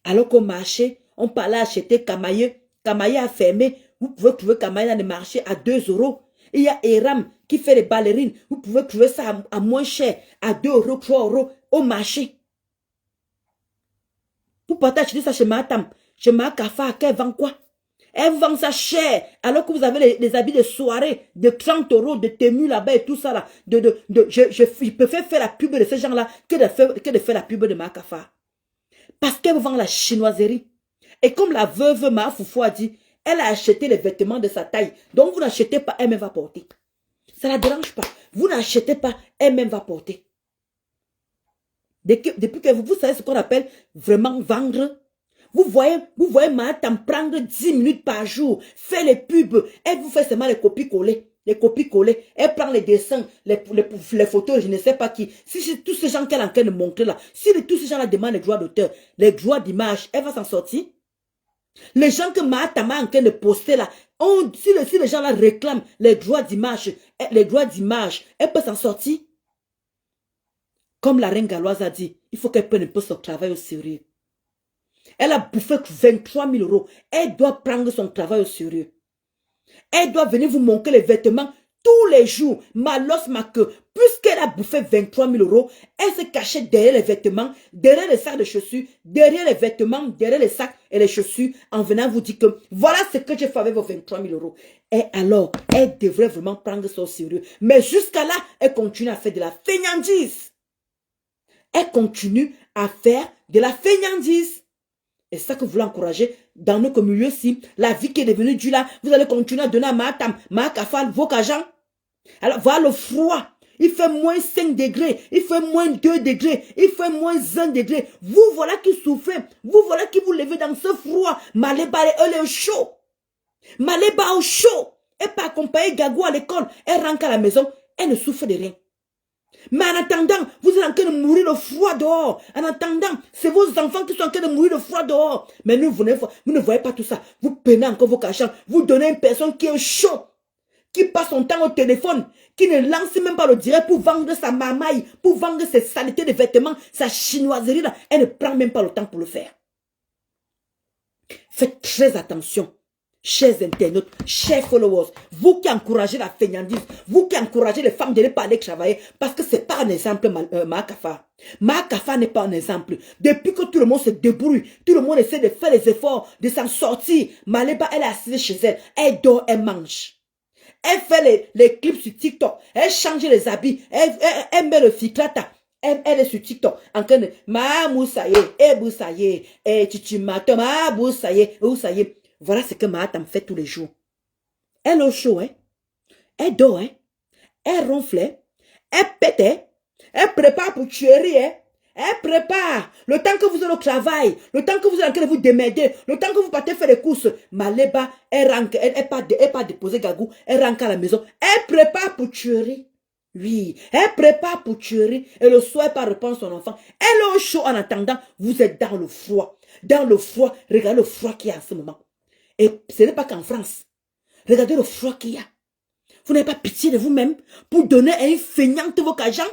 Alors qu'au marché, on parlait acheter Kamaye. Kamaye a fermé. Vous pouvez trouver Kamaye dans le marché à 2 euros. Il y a Eram qui fait les ballerines. Vous pouvez trouver ça à moins cher, à 2 euros, 3 euros au marché. Vous partez acheter ça chez Matam, chez Makafa, qu'elle vend quoi? Elle vend ça cher, alors que vous avez les habits de soirée de 30 euros, de Temu là-bas et tout ça là. Je préfère faire la pub de ces gens-là que de faire la pub de Makafa. Parce qu'elle vend la chinoiserie. Et comme la veuve Ma Foufou a dit, elle a acheté les vêtements de sa taille. Donc vous n'achetez pas, elle-même va porter. Ça ne la dérange pas. Vous n'achetez pas, elle-même va porter. Depuis que vous savez ce qu'on appelle vraiment vendre. Vous voyez Matam prendre 10 minutes par jour, faire les pubs. Elle vous fait seulement les copies-coller. les copies-collées. Elle prend les dessins, les photos, je ne sais pas qui. Si tous ces gens qu'elle est en train de montrer là, si tous ces gens-là demandent les droits d'auteur, les droits d'image, elle va s'en sortir. Les gens que Mahatama est en train de poster là, si les gens là réclament les droits d'image, elle peut s'en sortir. Comme la reine galloise a dit, il faut qu'elle prenne un peu son travail au sérieux. Elle a bouffé 23 000 euros. Elle doit prendre son travail au sérieux. Elle doit venir vous montrer les vêtements tous les jours. Malos ma queue. Puisqu'elle a bouffé 23 000 euros, elle se cachait derrière les vêtements, derrière les sacs de chaussures, derrière les vêtements, derrière les sacs et les chaussures, en venant vous dire que voilà ce que j'ai fait avec vos 23 000 euros. Et alors, elle devrait vraiment prendre ça au sérieux. Mais jusqu'à là, elle continue à faire de la fainéantise. Elle continue à faire de la fainéantise. Et c'est ça que vous voulez encourager dans notre milieu-ci. La vie qui est devenue dure là, vous allez continuer à donner à Mahatam, Mahakafal, vos agents. Alors, voilà le froid. Il fait moins 5 degrés. Il fait moins 2 degrés. Il fait moins 1 degré. Vous voilà qui souffrez. Vous voilà qui vous levez dans ce froid. Maleba, elle est au chaud. Maleba au chaud. Elle peut accompagner Gagou à l'école. Elle rentre à la maison. Elle ne souffre de rien. Mais en attendant, vous êtes en train de mourir de froid dehors. En attendant, c'est vos enfants qui sont en train de mourir de froid dehors. Mais nous, vous ne voyez pas tout ça. Vous peinez encore vos cachants. Vous donnez à une personne qui est chaud, qui passe son temps au téléphone, qui ne lance même pas le direct pour vendre sa mamaille, pour vendre ses saletés de vêtements, sa chinoiserie là. Elle ne prend même pas le temps pour le faire. Faites très attention. Chers internautes, chers followers, vous qui encouragez la fainéantise, vous qui encouragez les femmes de ne pas aller travailler, parce que ce n'est pas un exemple, Mahakafa. Mahakafa n'est pas un exemple. Depuis que tout le monde se débrouille, tout le monde essaie de faire les efforts, de s'en sortir, Maleba, elle est assise chez elle, elle dort, elle mange. Elle fait les clips sur TikTok, elle change les habits, elle met le ficlata. Elle est sur TikTok, en train de Mamoussaye, Boussaye, Chichimato, Mamoussaye, Boussaye. Voilà ce que Mahatam fait tous les jours. Elle est au chaud, hein? Elle dort, hein? Elle ronfle, hein? Elle pète, hein? Elle prépare pour tuerie, hein? Elle prépare. Le temps que vous êtes au travail, le temps que vous êtes en train de vous démerder, le temps que vous partez faire les courses, Maleba, elle rentre, elle part déposer Gagou, elle rentre à la maison. Elle prépare pour tuerie. Oui, elle prépare pour tuerie et le soir, elle part répondre son enfant. Elle est au chaud en attendant, vous êtes dans le froid. Dans le froid, regardez le froid qu'il y a en ce moment. Et ce n'est pas qu'en France. Regardez le froid qu'il y a. Vous n'avez pas pitié de vous-même pour donner à une feignante vos agents,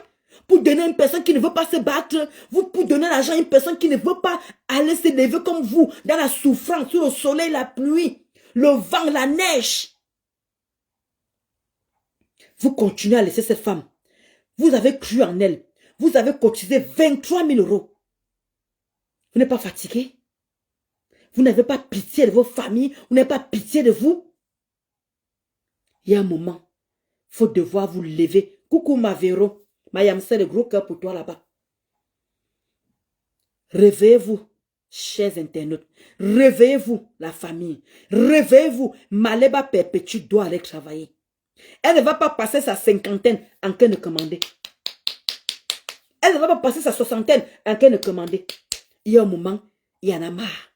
pour donner à une personne qui ne veut pas se battre, pour donner l'argent à une personne qui ne veut pas aller se lever comme vous, dans la souffrance, sous le soleil, la pluie, le vent, la neige. Vous continuez à laisser cette femme. Vous avez cru en elle. Vous avez cotisé 23 000 euros. Vous n'êtes pas fatigué? Vous n'avez pas pitié de vos familles, vous n'avez pas pitié de vous. Il y a un moment, il faut devoir vous lever. Coucou ma Véro, Mayam, c'est le gros cœur pour toi là-bas. Réveillez-vous, chers internautes. Réveillez-vous, la famille. Réveillez-vous. Maleba Perpétue doit aller travailler. Elle ne va pas passer sa cinquantaine en train de commander. Elle ne va pas passer sa soixantaine en train de commander. Il y a un moment, il y en a marre.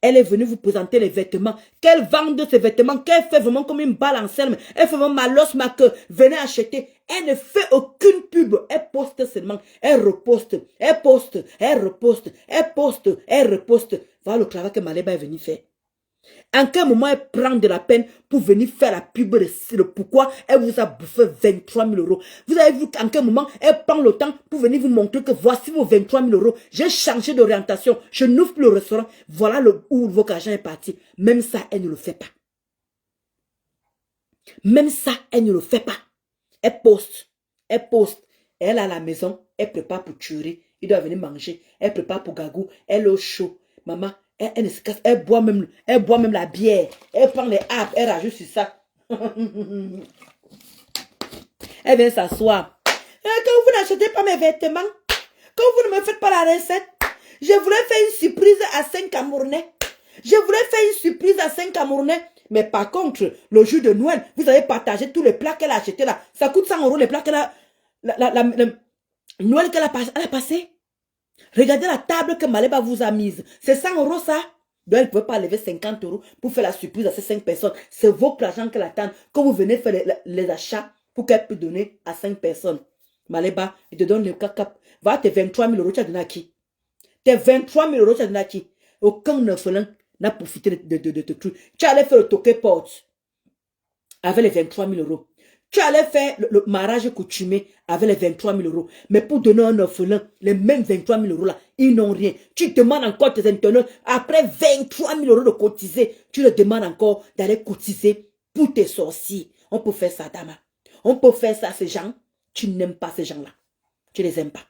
Elle est venue vous présenter les vêtements. Qu'elle vende ses vêtements. Qu'elle fait vraiment comme une balle en scène. Elle fait vraiment malos ma queue. Venez acheter. Elle ne fait aucune pub. Elle poste seulement. Elle reposte. Elle poste. Elle reposte. Elle poste. Elle reposte. Voilà le travail que Maleba est venue faire. En quel moment elle prend de la peine pour venir faire la pub de pourquoi elle vous a bouffé 23 000 euros. Vous avez vu qu'en quel moment elle prend le temps pour venir vous montrer que voici vos 23 000 euros. J'ai changé d'orientation. Je n'ouvre plus le restaurant. Voilà où votre argent est parti. Même ça, elle ne le fait pas. Même ça, elle ne le fait pas. Elle poste. Elle poste. Elle est à la maison. Elle prépare pour tuer. Il doit venir manger. Elle prépare pour Gagou. Elle est au chaud. Maman. Elle ne se casse, elle boit même la bière. Elle prend les apps, elle rajoute sur ça. Elle vient s'asseoir. Quand vous n'achetez pas mes vêtements, quand vous ne me faites pas la recette, je voulais faire une surprise à 5 Camerounais. Je voulais faire une surprise à 5 Camerounais. Mais par contre, le jour de Noël, vous avez partagé tous les plats qu'elle a achetés là. Ça coûte 100 euros les plats qu'elle a... Noël qu'elle a passé. Regardez la table que Maleba vous a mise. C'est 100 euros ça. Donc, elle ne pouvait pas lever 50 € pour faire la surprise à ces 5 personnes. C'est votre argent qu'elle attend. Quand vous venez faire les achats pour qu'elle puisse donner à 5 personnes. Maléba, il te donne le cap. Va tes 23 000 €, tu as donné à qui? Tes 23 000 €, tu as donné à qui? Aucun orphelin n'a profité de te truc. Tu allais faire le toquet porte avec les 23 000 €. Tu allais faire le mariage coutumé avec les 23 000 €. Mais pour donner un orphelin, les mêmes 23 000 € là, ils n'ont rien. Tu demandes encore tes internautes, après 23 000 € de cotiser, tu leur demandes encore d'aller cotiser pour tes sorciers. On peut faire ça, Dama. On peut faire ça à ces gens. Tu n'aimes pas ces gens-là. Tu les aimes pas.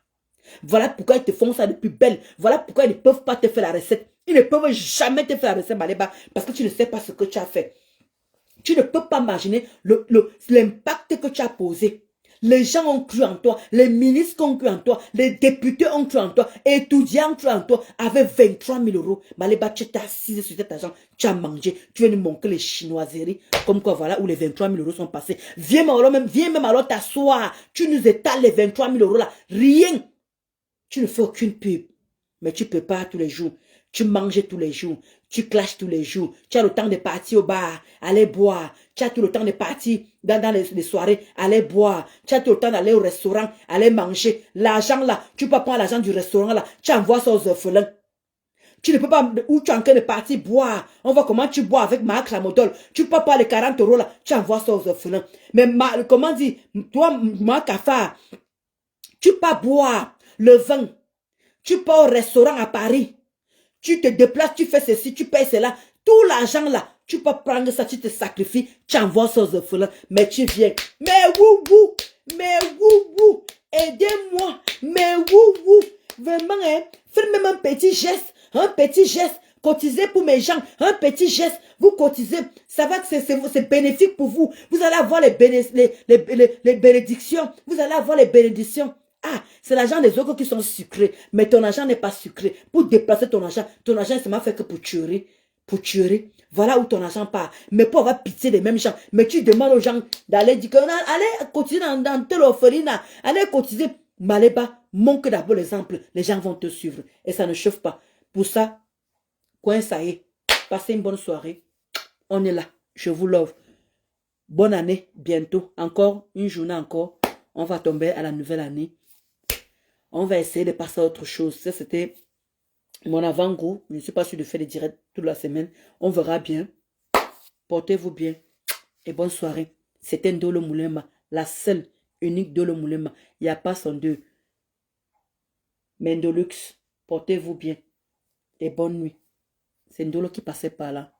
Voilà pourquoi ils te font ça de plus belle. Voilà pourquoi ils ne peuvent pas te faire la recette. Ils ne peuvent jamais te faire la recette, Maléba, parce que tu ne sais pas ce que tu as fait. Tu ne peux pas imaginer l'impact que tu as posé. Les gens ont cru en toi, les ministres ont cru en toi, les députés ont cru en toi, les étudiants ont cru en toi, avec 23 000 €. Maléba, tu t'es assise sur cet argent, tu as mangé, tu viens de manquer les chinoiseries, comme quoi voilà où les 23 000 € sont passés. Viens même alors t'asseoir, tu nous étales les 23 000 € là, rien. Tu ne fais aucune pub, mais tu peux pas tous les jours. Tu manges tous les jours, tu clashes tous les jours, tu as le temps de partir au bar, aller boire, tu as tout le temps de partir dans les soirées, aller boire, tu as tout le temps d'aller au restaurant, aller manger. L'argent là, tu peux pas prendre l'argent du restaurant là, tu envoies ça aux orphelins. Tu ne peux pas, où tu es en train de partir boire, on voit comment tu bois avec Marc Ramodol, tu peux pas prendre les 40 € là, tu envoies ça aux orphelins. Mais comment dire, toi, Marc Afar, tu peux pas boire le vin, tu pars au restaurant à Paris, tu te déplaces, tu fais ceci, tu payes cela. Tout l'argent là, tu peux prendre ça, tu te sacrifies, tu envoies ça aux orphelins. Mais tu viens. Mais wou, aidez-moi. Mais wou. Vraiment, hein, faites même un petit geste. Cotisez pour mes gens, un petit geste. Vous cotisez, ça va que c'est bénéfique pour vous. Vous allez avoir les bénédictions. Vous allez avoir les bénédictions. Ah, c'est l'argent des autres qui sont sucrés, mais ton argent n'est pas sucré. Pour déplacer ton argent ça m'a fait que pour tuer. Voilà où ton argent part. Mais pour avoir pitié des mêmes gens. Mais tu demandes aux gens d'aller dire que allez cotiser dans tel orphelinat, allez cotiser. Maléba, montre d'abord l'exemple. Les gens vont te suivre. Et ça ne chauffe pas. Pour ça, coin ça y est. Passez une bonne soirée. On est là. Je vous love. Bonne année, bientôt. Encore une journée encore. On va tomber à la nouvelle année. On va essayer de passer à autre chose. Ça, c'était mon avant-goût. Je ne suis pas sûr de faire des directs toute la semaine. On verra bien. Portez-vous bien. Et bonne soirée. C'était Ndolo Moulema. La seule, unique Ndolo Moulema. Il n'y a pas son deux. Mais Ndolux. Portez-vous bien. Et bonne nuit. C'est Ndolo qui passait par là.